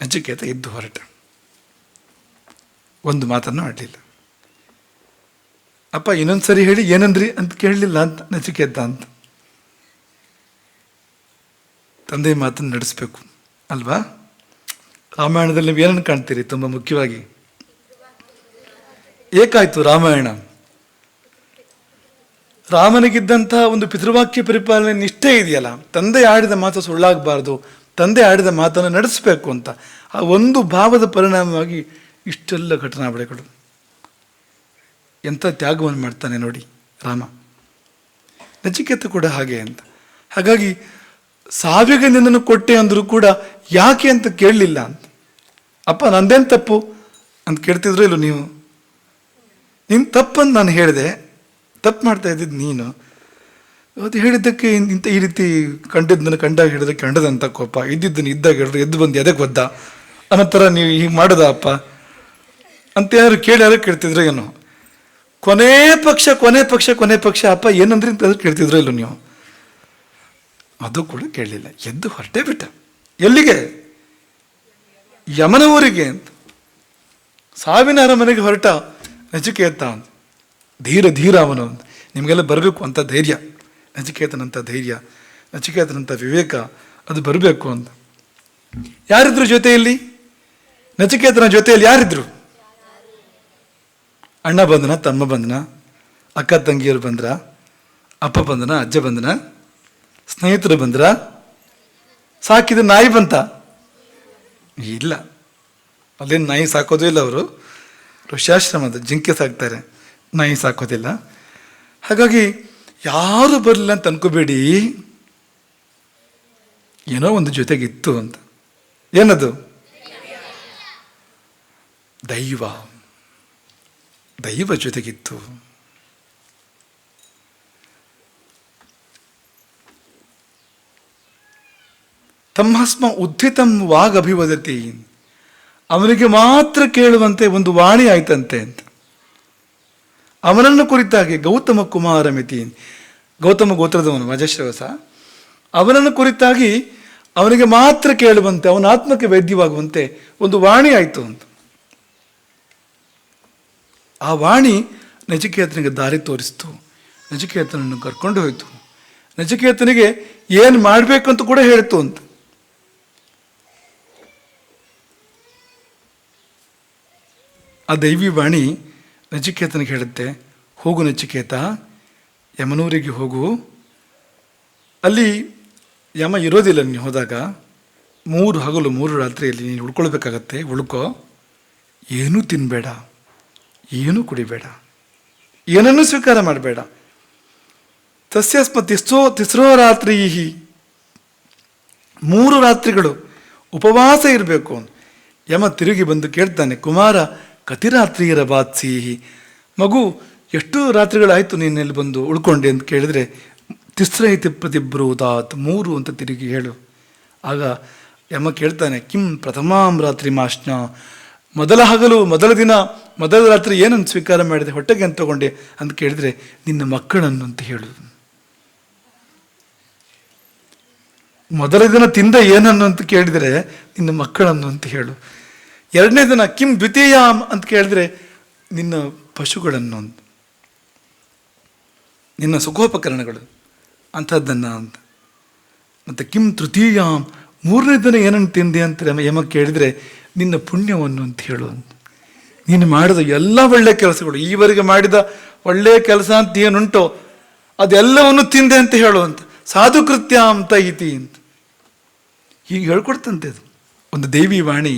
ನಚಿಕೇತ ಎದ್ದು ಹೊರಟ, ಒಂದು ಮಾತನ್ನು ಆಡಲಿಲ್ಲ. ಅಪ್ಪ ಇನ್ನೊಂದ್ಸರಿ ಹೇಳಿ ಏನಂದ್ರಿ ಅಂತ ಕೇಳಲಿಲ್ಲ ಅಂತ ನಚಿಕೇತ ಅಂತ. ತಂದೆ ಮಾತನ್ನು ನಡೆಸಬೇಕು ಅಲ್ವಾ? ರಾಮಾಯಣದಲ್ಲಿ ನೀವು ಏನನ್ನು ಕಾಣ್ತೀರಿ? ತುಂಬ ಮುಖ್ಯವಾಗಿ ಏಕಾಯ್ತು ರಾಮಾಯಣ. ರಾಮನಿಗಿದ್ದಂಥ ಒಂದು ಪಿತೃವಾಕ್ಯ ಪರಿಪಾಲನೆ ನಿಷ್ಠೆ ಇದೆಯಲ್ಲ, ತಂದೆ ಆಡಿದ ಮಾತು ಸುಳ್ಳಾಗಬಾರ್ದು, ತಂದೆ ಆಡಿದ ಮಾತನ್ನು ನಡೆಸಬೇಕು ಅಂತ. ಆ ಒಂದು ಭಾವದ ಪರಿಣಾಮವಾಗಿ ಇಷ್ಟೆಲ್ಲ ಘಟನಾವಳಿಗಳು. ಎಂಥ ತ್ಯಾಗವನ್ನು ಮಾಡ್ತಾನೆ ನೋಡಿ ರಾಮ. ನಚಿಕೇತ ಕೂಡ ಹಾಗೆ ಅಂತ. ಹಾಗಾಗಿ ಸಾವಿಗೆ ನಿನ್ನನ್ನು ಕೊಟ್ಟೆ ಅಂದರೂ ಕೂಡ ಯಾಕೆ ಅಂತ ಕೇಳಲಿಲ್ಲ ಅಂತ. ಅಪ್ಪ ನಂದೇನು ತಪ್ಪು ಅಂತ ಕೇಳ್ತಿದ್ರು ಇಲ್ಲೋ ನೀವು? ನಿನ್ನ ತಪ್ಪಂತ ನಾನು ಹೇಳಿದೆ, ತಪ್ಪು ಮಾಡ್ತಾ ಇದ್ದಿದ್ದು ನೀನು. ಅದು ಹೇಳಿದ್ದಕ್ಕೆ ಇಂಥ ಈ ರೀತಿ ಕಂಡಿದ್ದನ್ನು ಕಂಡಾಗ ಹೇಳಿದಕ್ಕೆ ಕಂಡದಂಥ ಕೋಪ, ಇದ್ದಿದ್ದನ್ನು ಇದ್ದಾಗ ಹೇಳಿದ್ರೆ ಎದ್ದು ಬಂದು ಎದಕ್ಕೆ ಒದ್ದ ಅನ್ನೋ ಥರ ನೀವು ಹೀಗೆ ಮಾಡೋದ ಅಪ್ಪ ಅಂತ ಏನಾದ್ರು ಯಾರು ಕೇಳ್ತಿದ್ರು ಏನೋ? ಕೊನೆ ಪಕ್ಷ ಅಪ್ಪ ಏನಂದ್ರಿ ಅಂತ ಕೇಳ್ತಿದ್ರು ಇಲ್ಲೋ ನೀವು? ಅದು ಕೂಡ ಕೇಳಲಿಲ್ಲ, ಎದ್ದು ಹೊರಟೇ ಬಿಟ್ಟ. ಎಲ್ಲಿಗೆ? ಯಮನ ಊರಿಗೆ ಅಂತ. ಸಾವಿನ ಅರಮನೆಗೆ ಹೊರಟ ನಚಿಕೇತ ಅಂತ. ಧೀರ ಅವನು ಅಂತ. ನಿಮಗೆಲ್ಲ ಬರಬೇಕು ಅಂತ ಧೈರ್ಯ, ನಚಿಕೇತನಂಥ ಧೈರ್ಯ, ನಚಿಕೇತನಂಥ ವಿವೇಕ ಅದು ಬರಬೇಕು ಅಂತ. ಯಾರಿದ್ರು ಜೊತೆಯಲ್ಲಿ? ನಚಿಕೇತನ ಜೊತೆಯಲ್ಲಿ ಯಾರಿದ್ರು? ಅಣ್ಣ ಬಂದನ, ತಮ್ಮ ಬಂದನ, ಅಕ್ಕ ತಂಗಿಯರು ಬಂದ್ರ, ಅಪ್ಪ ಬಂದನ, ಅಜ್ಜ ಬಂದನ, ಸ್ನೇಹಿತರು ಬಂದ್ರ, ಸಾಕಿದ ನಾಯಿ ಬಂತ? ಇಲ್ಲ, ಅಲ್ಲೇನು ನಾಯಿ ಸಾಕೋದು ಇಲ್ಲ. ಅವರು ಋಷ್ಯಾಶ್ರಮದ ಜಿಂಕೆ ಸಾಕ್ತಾರೆ, ನಾಯಿ ಸಾಕೋದಿಲ್ಲ. ಹಾಗಾಗಿ ಯಾರು ಬರಲಿಲ್ಲ ಅಂತ ಅನ್ಕೋಬೇಡಿ, ಏನೋ ಒಂದು ಜೊತೆಗಿತ್ತು ಅಂತ. ಏನದು? ದೈವ ಜೊತೆಗಿತ್ತು. ತಮ್ಮಸ್ಮ ಉದ್ಧಿತಂ ವಾಗ್ ಅಭಿವದತಿ, ಅವನಿಗೆ ಮಾತ್ರ ಕೇಳುವಂತೆ ಒಂದು ವಾಣಿ ಆಯ್ತಂತೆ ಅಂತ. ಅವನನ್ನು ಕುರಿತಾಗಿ ಗೌತಮ ಕುಮಾರ ಮಿತಿ, ಗೌತಮ ಗೋತ್ರದವನು ವಜಶ್ರವಸ, ಅವನನ್ನು ಕುರಿತಾಗಿ ಅವನಿಗೆ ಮಾತ್ರ ಕೇಳುವಂತೆ, ಅವನ ಆತ್ಮಕ್ಕೆ ವೈದ್ಯವಾಗುವಂತೆ ಒಂದು ವಾಣಿ ಆಯಿತು ಅಂತ. ಆ ವಾಣಿ ನಚಿಕೇತನಿಗೆ ದಾರಿ ತೋರಿಸ್ತು, ನಚಿಕೇತನನ್ನು ಕರ್ಕೊಂಡು ಹೋಯಿತು, ನಚಿಕೇತನಿಗೆ ಏನು ಮಾಡಬೇಕಂತ ಕೂಡ ಹೇಳ್ತು ಅಂತ. ಆ ದೈವಿ ವಾಣಿ ನಚಿಕೇತನಿಗೆ ಹೇಳುತ್ತೆ, ಹೋಗು ನಚಿಕೇತ, ಯಮನೂರಿಗೆ ಹೋಗು, ಅಲ್ಲಿ ಯಮ ಇರೋದಿಲ್ಲ, ನೀನು ಹೋದಾಗ 3 ಹಗಲು 3 ರಾತ್ರಿಯಲ್ಲಿ ನೀನು ಉಳ್ಕೊಳ್ಬೇಕಾಗತ್ತೆ, ಉಳ್ಕೋ, ಏನೂ ತಿನ್ನಬೇಡ, ಏನೂ ಕುಡಿಬೇಡ, ಏನನ್ನೂ ಸ್ವೀಕಾರ ಮಾಡಬೇಡ. ತಸ್ಯಸ್ಮ ತಿಸ್ರೋ ರಾತ್ರಿ, 3 ರಾತ್ರಿಗಳು ಉಪವಾಸ ಇರಬೇಕು. ಯಮ ತಿರುಗಿ ಬಂದು ಕೇಳ್ತಾನೆ, ಕುಮಾರ ಕತಿರಾತ್ರಿ ರವಾತ್ಸೀಹಿ, ಮಗು ಎಷ್ಟು ರಾತ್ರಿಗಳಾಯಿತು ನೀನೆಲ್ಲಿ ಬಂದು ಉಳ್ಕೊಂಡೆ ಅಂತ ಕೇಳಿದರೆ, ತಿಸ್ರೈತಿ ಪ್ರತಿಬ್ರೂತಾತ್, 3 ಅಂತ ತಿರುಗಿ ಹೇಳು. ಆಗ ಯಮ ಕೇಳ್ತಾನೆ, ಕಿಂ ಪ್ರಥಮಾಂ ರಾತ್ರಿ ಮಾಶ್ನ, ಮೊದಲ ಹಗಲು ಮೊದಲ ದಿನ ಮೊದಲ ರಾತ್ರಿ ಏನನ್ನು ಸ್ವೀಕಾರ ಮಾಡಿದೆ, ಹೊಟ್ಟೆಗೆ ಅಂತ ತಗೊಂಡೆ ಅಂತ ಕೇಳಿದರೆ, ನಿನ್ನ ಮಕ್ಕಳನ್ನು ಅಂತ ಹೇಳು. ಮೊದಲ ದಿನ ತಿಂದ ಏನನ್ನು ಅಂತ ಕೇಳಿದರೆ ನಿನ್ನ ಮಕ್ಕಳನ್ನು ಅಂತ ಹೇಳು. 2ನೇ ದಿನ ಕಿಂ ದ್ವಿತೀಯಾಮ್ ಅಂತ ಕೇಳಿದ್ರೆ ನಿನ್ನ ಪಶುಗಳನ್ನು ಅಂತ, ನಿನ್ನ ಸುಖೋಪಕರಣಗಳು ಅಂಥದ್ದನ್ನು ಅಂತ. ಮತ್ತು ಕಿಂ ತೃತೀಯಾಮ್, 3ನೇ ದಿನ ಏನನ್ನು ತಿಂದೆ ಅಂತ ಯಮ ಕೇಳಿದರೆ ನಿನ್ನ ಪುಣ್ಯವನ್ನು ಅಂತ ಹೇಳು ಅಂತ. ನೀನು ಮಾಡಿದ ಎಲ್ಲ ಒಳ್ಳೆಯ ಕೆಲಸಗಳು, ಈವರೆಗೆ ಮಾಡಿದ ಒಳ್ಳೆಯ ಕೆಲಸ ಅಂತ ಏನುಂಟೋ ಅದೆಲ್ಲವನ್ನು ತಿಂದೆ ಅಂತ ಹೇಳು ಅಂತ. ಸಾಧು ಕೃತ್ಯ ಅಂತ ಇತಿ ಅಂತ ಹೀಗೆ ಹೇಳ್ಕೊಡ್ತಂತೆ. ಅದು ಒಂದು ದೇವಿ ವಾಣಿ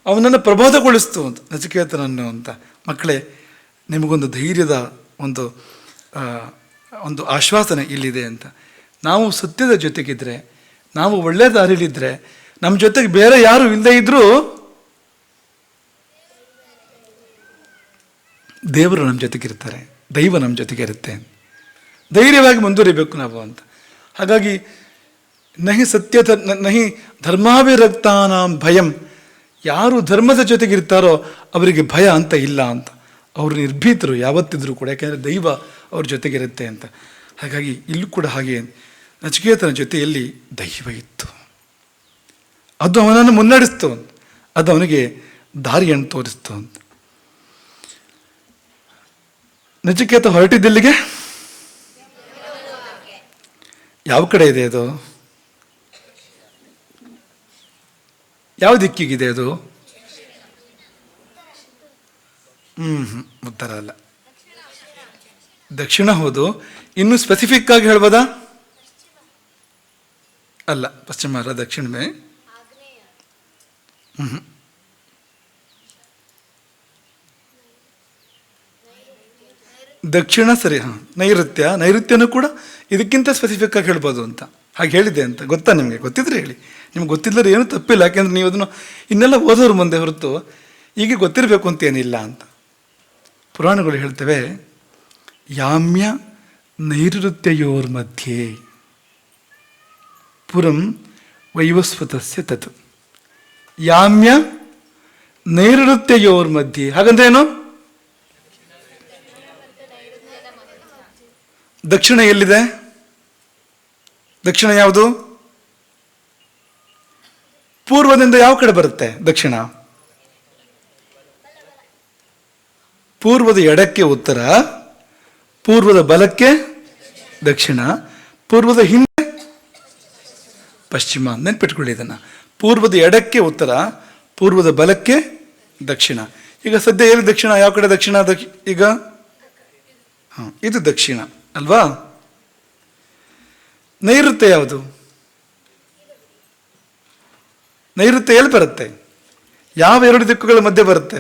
ಅವನನ್ನು ಪ್ರಬೋಧಗೊಳಿಸ್ತು ಅಂತ ನಚಿಕೇತನನ್ನು ಅಂತ. ಮಕ್ಕಳೇ, ನಿಮಗೊಂದು ಧೈರ್ಯದ ಒಂದು ಆಶ್ವಾಸನೆ ಇಲ್ಲಿದೆ ಅಂತ. ನಾವು ಸತ್ಯದ ಜೊತೆಗಿದ್ರೆ, ನಾವು ಒಳ್ಳೆಯ ದಾರಿಲಿದ್ದರೆ, ನಮ್ಮ ಜೊತೆಗೆ ಬೇರೆ ಯಾರು ಇಲ್ಲದೇ ಇದ್ರೂ ದೇವರು ನಮ್ಮ ಜೊತೆಗಿರ್ತಾರೆ, ದೈವ ನಮ್ಮ ಜೊತೆಗಿರುತ್ತೆ. ಧೈರ್ಯವಾಗಿ ಮುಂದುವರಿಬೇಕು ನಾವು ಅಂತ. ಹಾಗಾಗಿ ನಹಿ ನಹಿ ಧರ್ಮಾಭಿರಕ್ತಾನಾಂ ಭಯಂ, ಯಾರು ಧರ್ಮದ ಜೊತೆಗಿರ್ತಾರೋ ಅವರಿಗೆ ಭಯ ಅಂತ ಇಲ್ಲ ಅಂತ. ಅವರು ನಿರ್ಭೀತರು ಯಾವತ್ತಿದ್ರೂ ಕೂಡ, ಯಾಕೆಂದರೆ ದೈವ ಅವ್ರ ಜೊತೆಗಿರುತ್ತೆ ಅಂತ. ಹಾಗಾಗಿ ಇಲ್ಲೂ ಕೂಡ ಹಾಗೆ ನಚಿಕೇತನ ಜೊತೆಯಲ್ಲಿ ದೈವ ಇತ್ತು, ಅದು ಅವನನ್ನು ಮುನ್ನಡೆಸ್ತು, ಅದು ಅವನಿಗೆ ದಾರಿಯನ್ನು ತೋರಿಸ್ತು ಅಂತ. ನಚಿಕೇತ ಹೊರಟಿದ್ದೆಲ್ಲಿಗೆ? ಯಾವ ಕಡೆ ಇದೆ ಅದು? ಯಾವ ದಿಕ್ಕಿಗಿದೆ ಅದು? ಉತ್ತರ ಅಲ್ಲ, ದಕ್ಷಿಣ. ಹೌದು. ಇನ್ನೂ ಸ್ಪೆಸಿಫಿಕ್ ಆಗಿ ಹೇಳ್ಬೋದಾ? ಅಲ್ಲ, ಪಶ್ಚಿಮ ಅಲ್ಲ, ದಕ್ಷಿಣವೇ. ದಕ್ಷಿಣ ಸರಿ. ನೈಋತ್ಯನೂ ಕೂಡ ಇದಕ್ಕಿಂತ ಸ್ಪೆಸಿಫಿಕ್ ಆಗಿ ಹೇಳ್ಬೋದು ಅಂತ ಹಾಗೆ ಹೇಳಿದೆ ಅಂತ. ಗೊತ್ತಾ ನಿಮಗೆ? ಗೊತ್ತಿದ್ರೆ ಹೇಳಿ, ನಿಮ್ಗೆ ಗೊತ್ತಿಲ್ಲದ್ರೆ ಏನೂ ತಪ್ಪಿಲ್ಲ, ಯಾಕೆಂದ್ರೆ ನೀವು ಅದನ್ನು ಇನ್ನೆಲ್ಲ ಓದೋರು ಮುಂದೆ ಹೊರತು ಈಗ ಗೊತ್ತಿರಬೇಕು ಅಂತ ಏನಿಲ್ಲ ಅಂತ. ಪುರಾಣಗಳು ಹೇಳ್ತವೆ, ಯಾಮ್ಯ ನೈಋತ್ಯಯೋರ್ ಮಧ್ಯೆ ಪುರಂ ವೈವಸ್ವತಸ್ಯ ತತ್. ಯಾಮ್ಯ ನೈಋತ್ಯಯೋರ್ ಮಧ್ಯೆ, ಹಾಗಂದ್ರೆ ಏನು? ದಕ್ಷಿಣ ಎಲ್ಲಿದೆ? ದಕ್ಷಿಣ ಯಾವುದು? ಪೂರ್ವದಿಂದ ಯಾವ ಕಡೆ ಬರುತ್ತೆ ದಕ್ಷಿಣ? ಪೂರ್ವದ ಎಡಕ್ಕೆ ಉತ್ತರ, ಪೂರ್ವದ ಬಲಕ್ಕೆ ದಕ್ಷಿಣ, ಪೂರ್ವದ ಹಿಂದೆ ಪಶ್ಚಿಮ. ನೆನ್ಪಿಟ್ಕೊಳ್ಳಿ ಇದನ್ನು. ಪೂರ್ವದ ಎಡಕ್ಕೆ ಉತ್ತರ, ಪೂರ್ವದ ಬಲಕ್ಕೆ ದಕ್ಷಿಣ. ಈಗ ಸದ್ಯ ಎಲ್ಲಿ ದಕ್ಷಿಣ? ಯಾವ ಕಡೆ ದಕ್ಷಿಣ? ಈಗ ಇದು ದಕ್ಷಿಣ ಅಲ್ವಾ? ನೈಋತ್ಯ ಯಾವುದು? ನೈಋತ್ಯ ಎಲ್ಲಿ ಬರುತ್ತೆ? ಯಾವ 2 ದಿಕ್ಕುಗಳ ಮಧ್ಯೆ ಬರುತ್ತೆ?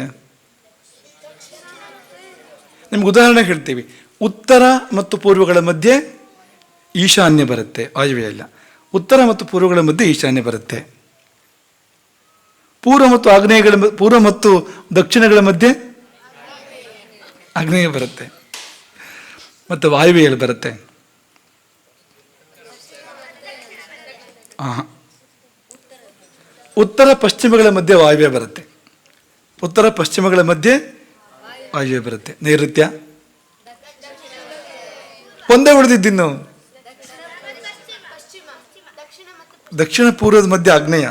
ನಿಮ್ಗೆ ಉದಾಹರಣೆ ಹೇಳ್ತೀವಿ. ಉತ್ತರ ಮತ್ತು ಪೂರ್ವಗಳ ಮಧ್ಯೆ ಈಶಾನ್ಯ ಬರುತ್ತೆ, ವಾಯುವ್ಯ ಇಲ್ಲ. ಉತ್ತರ ಮತ್ತು ಪೂರ್ವಗಳ ಮಧ್ಯೆ ಈಶಾನ್ಯ ಬರುತ್ತೆ. ಪೂರ್ವ ಮತ್ತು ದಕ್ಷಿಣಗಳ ಮಧ್ಯೆ ಆಗ್ನೇಯ ಬರುತ್ತೆ, ಮತ್ತು ವಾಯುವ್ಯಲ್ಲಿ ಬರುತ್ತೆ. ಉತ್ತರ ಪಶ್ಚಿಮಗಳ ಮಧ್ಯೆ ವಾಯುವ್ಯ ಬರುತ್ತೆ. ಉತ್ತರ ಪಶ್ಚಿಮಗಳ ಮಧ್ಯೆ ವಾಯುವ್ಯ ಬರುತ್ತೆ. ನೈಋತ್ಯ ಒಂದೇ ಹೊಡೆದಿದ್ದೀನಿ. ದಕ್ಷಿಣ ಪೂರ್ವದ ಮಧ್ಯೆ ಆಗ್ನೇಯ.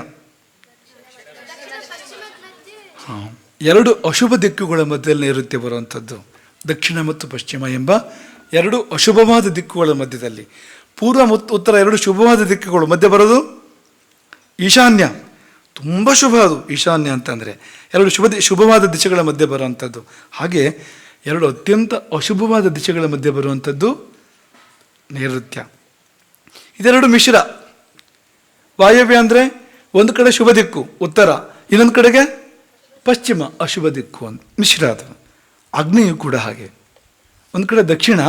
ಎರಡು ಅಶುಭ ದಿಕ್ಕುಗಳ ಮಧ್ಯದಲ್ಲಿ ನೈಋತ್ಯ ಬರುವಂಥದ್ದು. ದಕ್ಷಿಣ ಮತ್ತು ಪಶ್ಚಿಮ ಎಂಬ ಎರಡು ಅಶುಭವಾದ ದಿಕ್ಕುಗಳ ಮಧ್ಯದಲ್ಲಿ, ಪೂರ್ವ ಮತ್ತು ಉತ್ತರ ಎರಡು ಶುಭವಾದ ದಿಕ್ಕುಗಳು ಮಧ್ಯೆ ಬರೋದು ಈಶಾನ್ಯ. ತುಂಬ ಶುಭ ಅದು ಈಶಾನ್ಯ ಅಂತಂದರೆ, ಎರಡು ಶುಭವಾದ ದಿಶೆಗಳ ಮಧ್ಯೆ ಬರುವಂಥದ್ದು. ಹಾಗೆ ಎರಡು ಅತ್ಯಂತ ಅಶುಭವಾದ ದಿಶೆಗಳ ಮಧ್ಯೆ ಬರುವಂಥದ್ದು ನೈಋತ್ಯ. ಇದೆರಡು ಮಿಶ್ರ. ವಾಯವ್ಯ ಅಂದರೆ ಒಂದು ಕಡೆ ಶುಭ ದಿಕ್ಕು ಉತ್ತರ, ಇನ್ನೊಂದು ಕಡೆಗೆ ಪಶ್ಚಿಮ ಅಶುಭ ದಿಕ್ಕು ಅಂತ ಮಿಶ್ರ. ಅದು ಆಗ್ನೇಯು ಕೂಡ ಹಾಗೆ, ಒಂದು ಕಡೆ ದಕ್ಷಿಣ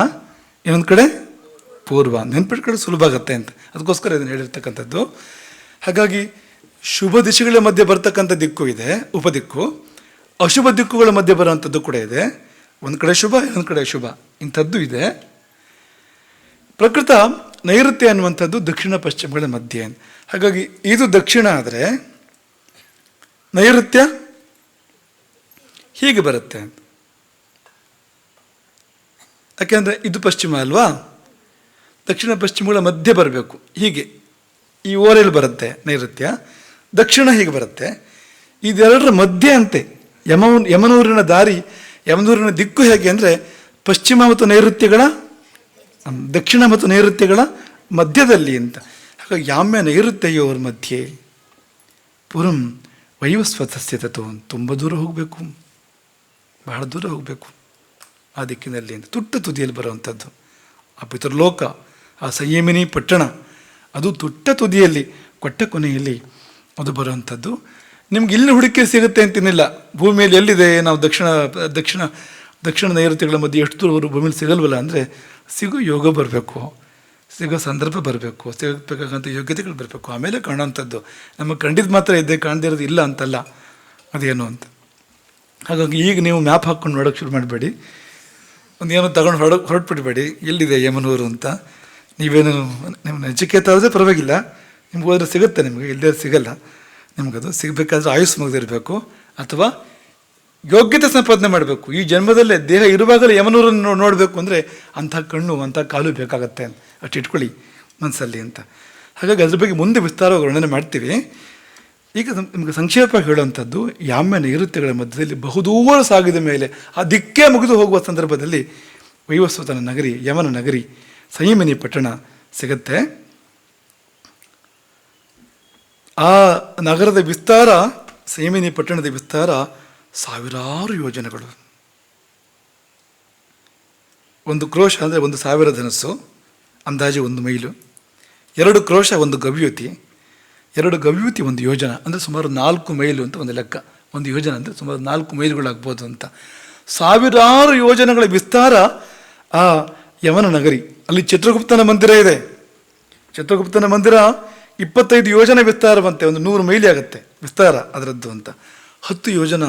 ಇನ್ನೊಂದು ಕಡೆ ಪೂರ್ವ. ನೆನ್ಪಿಟ್ಕೊಂಡು ಸುಲಭ ಆಗುತ್ತೆ ಅಂತ, ಅದಕ್ಕೋಸ್ಕರ ಇದನ್ನು ಹೇಳಿರ್ತಕ್ಕಂಥದ್ದು. ಹಾಗಾಗಿ ಶುಭ ದಿಶೆಗಳ ಮಧ್ಯೆ ಬರ್ತಕ್ಕಂಥ ದಿಕ್ಕು ಇದೆ ಉಪದಿಕ್ಕು, ಅಶುಭ ದಿಕ್ಕುಗಳ ಮಧ್ಯೆ ಬರುವಂಥದ್ದು ಕೂಡ ಇದೆ. ಒಂದು ಕಡೆ ಶುಭ ಇನ್ನೊಂದು ಕಡೆ ಅಶುಭ, ಇಂಥದ್ದು ಇದೆ. ಪ್ರಕೃತ ನೈಋತ್ಯ ಅನ್ನುವಂಥದ್ದು ದಕ್ಷಿಣ ಪಶ್ಚಿಮಗಳ ಮಧ್ಯೆ. ಹಾಗಾಗಿ ಇದು ದಕ್ಷಿಣ ಆದರೆ ನೈಋತ್ಯ ಹೀಗೆ ಬರುತ್ತೆ. ಯಾಕೆಂದರೆ ಇದು ಪಶ್ಚಿಮ ಅಲ್ವಾ, ದಕ್ಷಿಣ ಪಶ್ಚಿಮಗಳ ಮಧ್ಯೆ ಬರಬೇಕು. ಹೀಗೆ ಈ ಓರೆಯಲ್ಲಿ ಬರುತ್ತೆ ನೈಋತ್ಯ, ದಕ್ಷಿಣ ಹೀಗೆ ಬರುತ್ತೆ. ಇದೆರಡರ ಮಧ್ಯೆ ಅಂತೆ ಯಮನೂರಿನ ದಾರಿ, ಯಮನೂರಿನ ದಿಕ್ಕು ಹೇಗೆ ಅಂದರೆ ಪಶ್ಚಿಮ ಮತ್ತು ನೈಋತ್ಯಗಳ, ದಕ್ಷಿಣ ಮತ್ತು ನೈಋತ್ಯಗಳ ಮಧ್ಯದಲ್ಲಿ ಅಂತ. ಹಾಗಾಗಿ ಯಾಮ್ಯ ನೈಋತ್ಯಯೋರ್ ಮಧ್ಯೆ ಪುರಂ ವೈವಸ್ವತಸ್ಯ ತತ್ವ. ತುಂಬ ದೂರ ಹೋಗಬೇಕು, ಬಹಳ ದೂರ ಹೋಗಬೇಕು ಆ ದಿಕ್ಕಿನಲ್ಲಿ ಅಂತ. ತುಟ್ಟ ತುದಿಯಲ್ಲಿ ಬರುವಂಥದ್ದು ಆ ಪಿತೃಲೋಕ, ಆ ಸಂಯಮಿನಿ ಪಟ್ಟಣ, ಅದು ತುಟ್ಟ ತುದಿಯಲ್ಲಿ ಕೊಟ್ಟ ಕೊನೆಯಲ್ಲಿ ಅದು ಬರುವಂಥದ್ದು. ನಿಮ್ಗೆ ಇಲ್ಲಿ ಹುಡುಕಿ ಸಿಗುತ್ತೆ ಅಂತಿನಿಲ್ಲ. ಭೂಮಿಯಲ್ಲಿ ಎಲ್ಲಿದೆ, ನಾವು ದಕ್ಷಿಣ ದಕ್ಷಿಣ ದಕ್ಷಿಣ ನೈಋತ್ಯಗಳ ಮಧ್ಯೆ ಎಷ್ಟು ದೂರವರು ಭೂಮಿಯಲ್ಲಿ ಸಿಗಲ್ವಲ್ಲ ಅಂದರೆ, ಸಿಗೋ ಯೋಗ ಬರಬೇಕು, ಸಿಗೋ ಸಂದರ್ಭ ಬರಬೇಕು, ಸಿಗಬೇಕಾಗಂಥ ಯೋಗ್ಯತೆಗಳು ಬರಬೇಕು, ಆಮೇಲೆ ಕಾಣೋವಂಥದ್ದು. ನಮಗೆ ಕಂಡಿದ್ದು ಮಾತ್ರ ಇದೆ, ಕಾಣದಿರೋದು ಇಲ್ಲ ಅಂತಲ್ಲ, ಅದೇನು ಅಂತ. ಹಾಗಾಗಿ ಈಗ ನೀವು ಮ್ಯಾಪ್ ಹಾಕ್ಕೊಂಡು ನೋಡೋಕ್ಕೆ ಶುರು ಮಾಡಬೇಡಿ, ಒಂದು ಏನೋ ತಗೊಂಡು ಹೊರಟ್ಬಿಡ್ಬೇಡಿ ಎಲ್ಲಿದೆ ಯಮನೂರು ಅಂತ. ನೀವೇನು ನಿಮ್ಮ ನಚಿಕೇತ ಆದರೆ ಪರವಾಗಿಲ್ಲ, ನಿಮ್ಗೆ ಹೋದರೆ ಸಿಗುತ್ತೆ, ನಿಮಗೆ ಇಲ್ಲದೇ ಸಿಗಲ್ಲ. ನಿಮಗದು ಸಿಗಬೇಕಾದ್ರೆ ಆಯುಸ್ ಮುಗಿದಿರಬೇಕು ಅಥವಾ ಯೋಗ್ಯತೆ ಸಂಪಾದನೆ ಮಾಡಬೇಕು. ಈ ಜನ್ಮದಲ್ಲೇ ದೇಹ ಇರುವಾಗಲೇ ಯಮನೂರನ್ನು ನೋಡಬೇಕು ಅಂದರೆ ಅಂಥ ಕಣ್ಣು ಅಂಥ ಕಾಲು ಬೇಕಾಗತ್ತೆ, ಅಷ್ಟು ಇಟ್ಕೊಳ್ಳಿ ಮನಸ್ಸಲ್ಲಿ ಅಂತ. ಹಾಗಾಗಿ ಅದ್ರ ಬಗ್ಗೆ ಮುಂದೆ ವಿಸ್ತಾರವಾಗಿ ವರ್ಣನೆ ಮಾಡ್ತೀವಿ. ಈಗ ನಿಮಗೆ ಸಂಕ್ಷೇಪವಾಗಿ ಹೇಳುವಂಥದ್ದು, ಯಾಮ್ಯ ನೈಋತ್ಯಗಳ ಮಧ್ಯದಲ್ಲಿ ಬಹುದೂರ ಸಾಗಿದ ಮೇಲೆ ಆ ದಿಕ್ಕೇ ಮುಗಿದು ಹೋಗುವ ಸಂದರ್ಭದಲ್ಲಿ ವೈವಸ್ವತನ ನಗರಿ, ಯಮನ ನಗರಿ, ಸಂಯಮಿನಿ ಪಟ್ಟಣ ಸಿಗತ್ತೆ. ಆ ನಗರದ ವಿಸ್ತಾರ, ಸಂಯಮಿನಿ ಪಟ್ಟಣದ ವಿಸ್ತಾರ ಸಾವಿರಾರು ಯೋಜನೆಗಳು. ಒಂದು ಕ್ರೋಶ ಅಂದರೆ 1,000 ಧನಸ್ಸು, ಅಂದಾಜು 1 ಮೈಲು. 2 ಕ್ರೋಶ 1 ಗವ್ಯೂತಿ, 2 ಗವ್ಯೂತಿ 1 ಯೋಜನ ಅಂದರೆ ಸುಮಾರು 4 ಮೈಲು ಅಂತ ಒಂದು ಲೆಕ್ಕ. 1 ಯೋಜನ ಅಂದರೆ ಸುಮಾರು 4 ಮೈಲುಗಳಾಗ್ಬೋದು ಅಂತ. ಸಾವಿರಾರು ಯೋಜನೆಗಳ ವಿಸ್ತಾರ ಆ ಯಮನ ನಗರಿ. ಅಲ್ಲಿ ಚಿತ್ರಗುಪ್ತನ ಮಂದಿರ ಇದೆ. ಚಿತ್ರಗುಪ್ತನ ಮಂದಿರ 25 ಯೋಜನೆ ವಿಸ್ತಾರವಂತೆ, ಒಂದು 100 ಮೈಲಿ ಆಗುತ್ತೆ ವಿಸ್ತಾರ ಅದರದ್ದು ಅಂತ. 10 ಯೋಜನ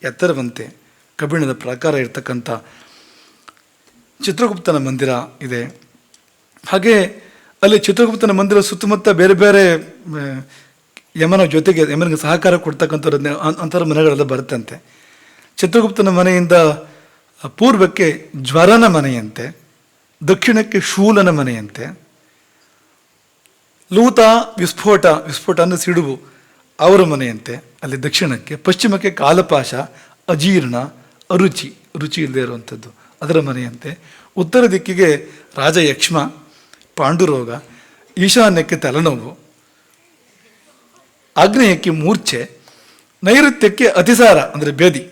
ಎತ್ತರವಂತೆ ಕಬ್ಬಿಣದ ಪ್ರಾಕಾರ ಇರ್ತಕ್ಕಂಥ ಚಿತ್ರಗುಪ್ತನ ಮಂದಿರ ಇದೆ. ಹಾಗೆ ಅಲ್ಲಿ ಚಿತ್ರಗುಪ್ತನ ಮಂದಿರ ಸುತ್ತಮುತ್ತ ಬೇರೆ ಬೇರೆ ಯಮನ ಜೊತೆಗೆ ಯಮನಿಗೆ ಸಹಕಾರ ಕೊಡ್ತಕ್ಕಂಥವ್ರ ಅಂಥವ್ರ ಮನೆಗಳೆಲ್ಲ ಬರುತ್ತಂತೆ. ಚಿತ್ರಗುಪ್ತನ ಮನೆಯಿಂದ ಪೂರ್ವಕ್ಕೆ ಜ್ವರನ ಮನೆಯಂತೆ, ದಕ್ಷಿಣಕ್ಕೆ ಶೂಲನ ಮನೆಯಂತೆ, ಲೂತ ವಿಸ್ಫೋಟ ಅಂದರೆ ಸಿಡುಬು ಅವರ ಮನೆಯಂತೆ ಅಲ್ಲಿ ದಕ್ಷಿಣಕ್ಕೆ, ಪಶ್ಚಿಮಕ್ಕೆ ಕಾಲಪಾಶ, ಅಜೀರ್ಣ, ಅರುಚಿ ಇಲ್ಲದೆ ಇರುವಂಥದ್ದು ಅದರ ಮನೆಯಂತೆ, ಉತ್ತರ ದಿಕ್ಕಿಗೆ ರಾಜಯಕ್ಷ್ಮ, ಪಾಂಡುರೋಗ, ಈಶಾನ್ಯಕ್ಕೆ ತಲೆನೋವು, ಆಗ್ನೇಯಕ್ಕೆ ಮೂರ್ಛೆ, ನೈಋತ್ಯಕ್ಕೆ ಅತಿಸಾರ ಅಂದರೆ ಬೇದಿ,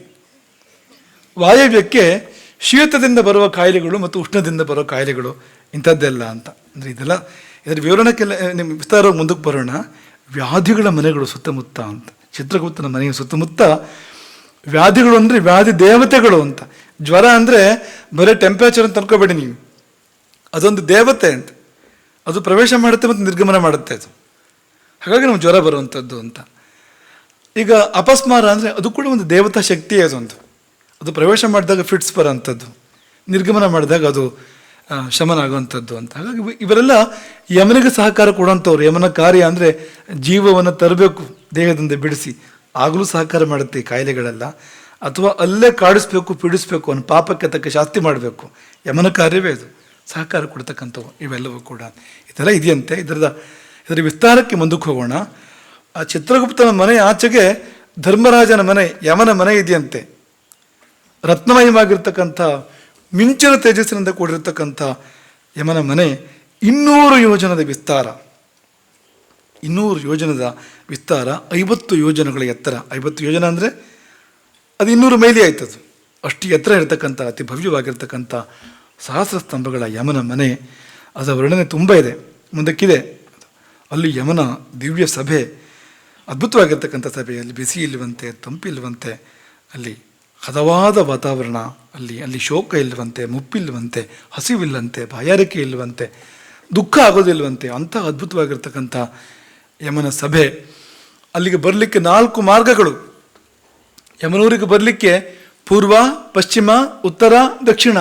ವಾಯವ್ಯಕ್ಕೆ ಶೀತದಿಂದ ಬರುವ ಕಾಯಿಲೆಗಳು ಮತ್ತು ಉಷ್ಣದಿಂದ ಬರುವ ಕಾಯಿಲೆಗಳು, ಇಂಥದ್ದೆಲ್ಲ ಅಂತ. ಅಂದರೆ ಇದರ ವಿವರಣಕ್ಕೆಲ್ಲ ನಿಮ್ಮ ವಿಸ್ತಾರವಾಗಿ ಮುಂದಕ್ಕೆ ಬರೋಣ. ವ್ಯಾಧಿಗಳ ಮನೆಗಳು ಸುತ್ತಮುತ್ತ ಅಂತ. ಚಿತ್ರಗುಪ್ತನ ಮನೆಯ ಸುತ್ತಮುತ್ತ ವ್ಯಾಧಿಗಳು ಅಂದರೆ ವ್ಯಾಧಿ ದೇವತೆಗಳು ಅಂತ. ಜ್ವರ ಅಂದರೆ ಬರೀ ಟೆಂಪರೇಚರ್ ಅಂತ ಅನ್ಕೋಬೇಡಿ ನೀವು, ಅದೊಂದು ದೇವತೆ ಅಂತ. ಅದು ಪ್ರವೇಶ ಮಾಡುತ್ತೆ ಮತ್ತು ನಿರ್ಗಮನ ಮಾಡುತ್ತೆ ಅದು. ಹಾಗಾಗಿ ನಮ್ಗೆ ಜ್ವರ ಬರುವಂಥದ್ದು ಅಂತ. ಈಗ ಅಪಸ್ಮಾರ ಅಂದರೆ ಅದು ಕೂಡ ಒಂದು ದೇವತಾ ಶಕ್ತಿ ಅದೊಂದು. ಅದು ಪ್ರವೇಶ ಮಾಡಿದಾಗ ಫಿಟ್ಸ್ ಬರೋವಂಥದ್ದು, ನಿರ್ಗಮನ ಮಾಡಿದಾಗ ಅದು ಶಮನ ಆಗುವಂಥದ್ದು ಅಂತ. ಹಾಗಾಗಿ ಇವರೆಲ್ಲ ಯಮನಿಗೆ ಸಹಕಾರ ಕೊಡುವಂಥವ್ರು. ಯಮನ ಕಾರ್ಯ ಅಂದರೆ ಜೀವವನ್ನು ತರಬೇಕು ದೇಹದಿಂದ ಬಿಡಿಸಿ, ಆಗಲೂ ಸಹಕಾರ ಮಾಡುತ್ತೆ ಈ ಕಾಯಿಲೆಗಳೆಲ್ಲ. ಅಥವಾ ಅಲ್ಲೇ ಕಾಡಿಸ್ಬೇಕು, ಪೀಡಿಸ್ಬೇಕು, ಅವನ ಪಾಪಕ್ಕೆ ತಕ್ಕ ಶಾಸ್ತಿ ಮಾಡಬೇಕು. ಯಮನ ಕಾರ್ಯವೇ ಅದು. ಸಹಕಾರ ಕೊಡ್ತಕ್ಕಂಥವು ಇವೆಲ್ಲವೂ ಕೂಡ ಇದೆಲ್ಲ ಇದೆಯಂತೆ. ಇದರ ವಿಸ್ತಾರಕ್ಕೆ ಮುಂದಕ್ಕೆ ಹೋಗೋಣ. ಆ ಚಿತ್ರಗುಪ್ತನ ಮನೆ ಆಚೆಗೆ ಧರ್ಮರಾಜನ ಮನೆ, ಯಮನ ಮನೆ ಇದೆಯಂತೆ. ರತ್ನಮಯವಾಗಿರ್ತಕ್ಕಂಥ ಮಿಂಚಿನ ತೇಜಸ್ಸಿನಿಂದ ಕೂಡಿರ್ತಕ್ಕಂಥ ಯಮನ ಮನೆ 200 ಯೋಜನದ ವಿಸ್ತಾರ. 200 ಯೋಜನದ ವಿಸ್ತಾರ, 50 ಯೋಜನಗಳ ಎತ್ತರ. 50 ಯೋಜನ ಅಂದರೆ ಅದು 200 ಮೈಲಿ ಆಯ್ತದು. ಅಷ್ಟು ಎತ್ತರ ಇರತಕ್ಕಂಥ ಅತಿ ಭವ್ಯವಾಗಿರ್ತಕ್ಕಂಥ ಸಹಸ್ರ ಸ್ತಂಭಗಳ ಯಮನ ಮನೆ. ಅದರ ವರ್ಣನೆ ತುಂಬ ಇದೆ, ಮುಂದಕ್ಕಿದೆ. ಅಲ್ಲಿ ಯಮನ ದಿವ್ಯ ಸಭೆ, ಅದ್ಭುತವಾಗಿರ್ತಕ್ಕಂಥ ಸಭೆ. ಅಲ್ಲಿ ಬಿಸಿ ಇಲ್ಲವಂತೆ, ತಂಪಿಲ್ಲವಂತೆ, ಅಲ್ಲಿ ಹದವಾದ ವಾತಾವರಣ, ಅಲ್ಲಿ ಶೋಕ ಇಲ್ಲವಂತೆ, ಮುಪ್ಪಿಲ್ಲವಂತೆ, ಹಸಿವಿಲ್ಲಂತೆ, ಬಾಯಾರಿಕೆ ಇಲ್ಲವಂತೆ, ದುಃಖ ಆಗೋದಿಲ್ವಂತೆ. ಅಂಥ ಅದ್ಭುತವಾಗಿರ್ತಕ್ಕಂಥ ಯಮನ ಸಭೆ. ಅಲ್ಲಿಗೆ ಬರಲಿಕ್ಕೆ 4 ಮಾರ್ಗಗಳು. ಯಮನೂರಿಗೆ ಬರಲಿಕ್ಕೆ ಪೂರ್ವ, ಪಶ್ಚಿಮ, ಉತ್ತರ, ದಕ್ಷಿಣ.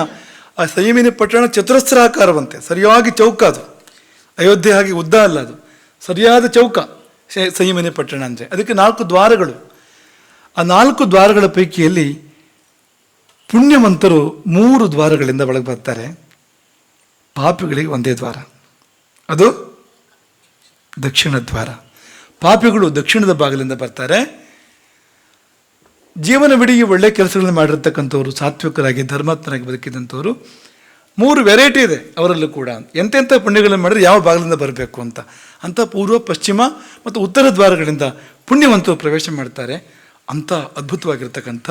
ಆ ಸಂಯಮಿನಿ ಪಟ್ಟಣ ಚತುರಸ್ರಾಕಾರವಂತೆ, ಸರಿಯಾಗಿ ಚೌಕ ಅದು. ಅಯೋಧ್ಯೆ ಹಾಗೆ ಉದ್ದ ಅಲ್ಲ, ಅದು ಸರಿಯಾದ ಚೌಕ ಸಂಯಮಿನಿ ಪಟ್ಟಣ ಅಂದರೆ. ಅದಕ್ಕೆ 4 ದ್ವಾರಗಳು. ಆ 4 ದ್ವಾರಗಳ ಪೈಕಿಯಲ್ಲಿ ಪುಣ್ಯವಂತರು 3 ದ್ವಾರಗಳಿಂದ ಒಳಗೆ ಬರ್ತಾರೆ. ಪಾಪಿಗಳಿಗೆ ಒಂದೇ ದ್ವಾರ, ಅದು ದಕ್ಷಿಣ ದ್ವಾರ. ಪಾಪಿಗಳು ದಕ್ಷಿಣದ ಬಾಗಿಲಿಂದ ಬರ್ತಾರೆ. ಜೀವನವಿಡೀ ಒಳ್ಳೆಯ ಕೆಲಸಗಳನ್ನು ಮಾಡಿರ್ತಕ್ಕಂಥವ್ರು, ಸಾತ್ವಿಕರಾಗಿ ಧರ್ಮಾತ್ಮರಾಗಿ ಬದುಕಿದಂಥವ್ರು 3 ವೆರೈಟಿ ಇದೆ ಅವರಲ್ಲೂ ಕೂಡ. ಎಂತೆಂಥ ಪುಣ್ಯಗಳನ್ನು ಮಾಡಿದ್ರೆ ಯಾವ ಬಾಗಿಲಿಂದ ಬರಬೇಕು ಅಂತ ಪೂರ್ವ, ಪಶ್ಚಿಮ ಮತ್ತು ಉತ್ತರ ದ್ವಾರಗಳಿಂದ ಪುಣ್ಯವಂತರು ಪ್ರವೇಶ ಮಾಡ್ತಾರೆ. ಅಂಥ ಅದ್ಭುತವಾಗಿರ್ತಕ್ಕಂಥ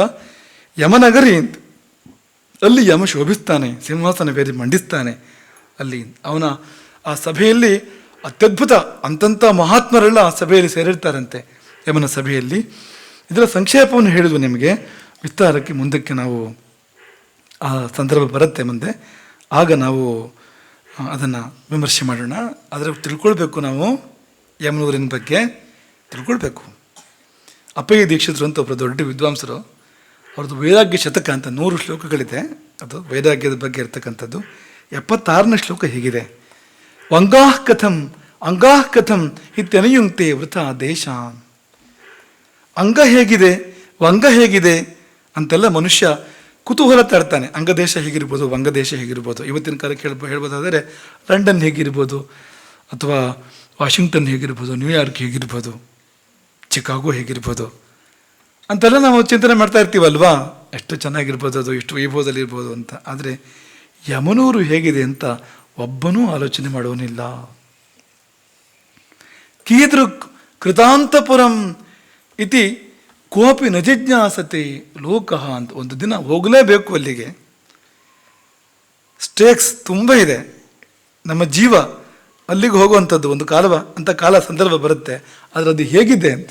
ಯಮನಗರಿ. ಅಲ್ಲಿ ಯಮ ಶೋಭಿಸ್ತಾನೆ, ಸಿಂಹಾಸನ ಬೇರೆ ಮಂಡಿಸ್ತಾನೆ. ಅಲ್ಲಿ ಅವನ ಆ ಸಭೆಯಲ್ಲಿ ಅತ್ಯದ್ಭುತ ಅಂತಂಥ ಮಹಾತ್ಮರೆಲ್ಲ ಆ ಸಭೆಯಲ್ಲಿ ಸೇರಿರ್ತಾರಂತೆ, ಯಮನ ಸಭೆಯಲ್ಲಿ. ಇದರ ಸಂಕ್ಷೇಪವನ್ನು ಹೇಳಿದ್ವು ನಿಮಗೆ. ವಿಸ್ತಾರಕ್ಕೆ ಮುಂದಕ್ಕೆ ನಾವು ಆ ಸಂದರ್ಭ ಬರುತ್ತೆ ಮುಂದೆ, ಆಗ ನಾವು ಅದನ್ನು ವಿಮರ್ಶೆ ಮಾಡೋಣ. ಆದರೆ ತಿಳ್ಕೊಳ್ಬೇಕು, ನಾವು ಯಮನೂರಿನ ಬಗ್ಗೆ ತಿಳ್ಕೊಳ್ಬೇಕು. ಅಪ್ಪಯ್ಯ ದೀಕ್ಷಿತರು ಅಂತ ಒಬ್ಬರು ದೊಡ್ಡ ವಿದ್ವಾಂಸರು, ಅವ್ರದ್ದು ವೈರಾಗ್ಯ ಶತಕ ಅಂತ 100 ಶ್ಲೋಕಗಳಿದೆ. ಅದು ವೈರಾಗ್ಯದ ಬಗ್ಗೆ ಇರ್ತಕ್ಕಂಥದ್ದು. 76ನೇ ಶ್ಲೋಕ ಹೀಗಿದೆ: ವಂಗಾಃ ಕಥಂ ಅಂಗಾಃ ಕಥಂ ಇತ್ಯನಯುಂಕ್ತೆ ವೃಥ ದೇಶ. ಅಂಗ ಹೇಗಿದೆ, ವಂಗ ಹೇಗಿದೆ ಅಂತೆಲ್ಲ ಮನುಷ್ಯ ಕುತೂಹಲ ತಾಡ್ತಾನೆ. ಅಂಗದೇಶ ಹೇಗಿರ್ಬೋದು, ವಂಗದೇಶ ಹೇಗಿರ್ಬೋದು. ಇವತ್ತಿನ ಕಾಲಕ್ಕೆ ಹೇಳ್ಬೋದಾದರೆ ಲಂಡನ್ ಹೇಗಿರ್ಬೋದು, ಅಥವಾ ವಾಷಿಂಗ್ಟನ್ ಹೇಗಿರ್ಬೋದು, ನ್ಯೂಯಾರ್ಕ್ ಹೇಗಿರ್ಬೋದು, ಚಿಕಾಗೋ ಹೇಗಿರ್ಬೋದು ಅಂತೆಲ್ಲ ನಾವು ಚಿಂತನೆ ಮಾಡ್ತಾ ಇರ್ತೀವಲ್ವಾ. ಎಷ್ಟು ಚೆನ್ನಾಗಿರ್ಬೋದು, ಅದು ಎಷ್ಟು ವೈಭವದಲ್ಲಿರ್ಬೋದು ಅಂತ. ಆದರೆ ಯಮನೂರು ಹೇಗಿದೆ ಅಂತ ಒಬ್ಬನೂ ಆಲೋಚನೆ ಮಾಡುವನಿಲ್ಲ. ಕೀದೃಕ್ ಕೃತಾಂತಪುರಂ ಇತಿ ಕೋಪಿ ನ ಜಿಜ್ಞಾಸತೆ ಲೋಕಃ ಅಂತ. ಒಂದು ದಿನ ಹೋಗಲೇಬೇಕು ಅಲ್ಲಿಗೆ. ಸ್ಟೇಕ್ಸ್ ತುಂಬ ಇದೆ. ನಮ್ಮ ಜೀವ ಅಲ್ಲಿಗೆ ಹೋಗುವಂಥದ್ದು ಒಂದು ಕಾಲ ಸಂದರ್ಭ ಬರುತ್ತೆ. ಆದರೆ ಅದು ಹೇಗಿದೆ ಅಂತ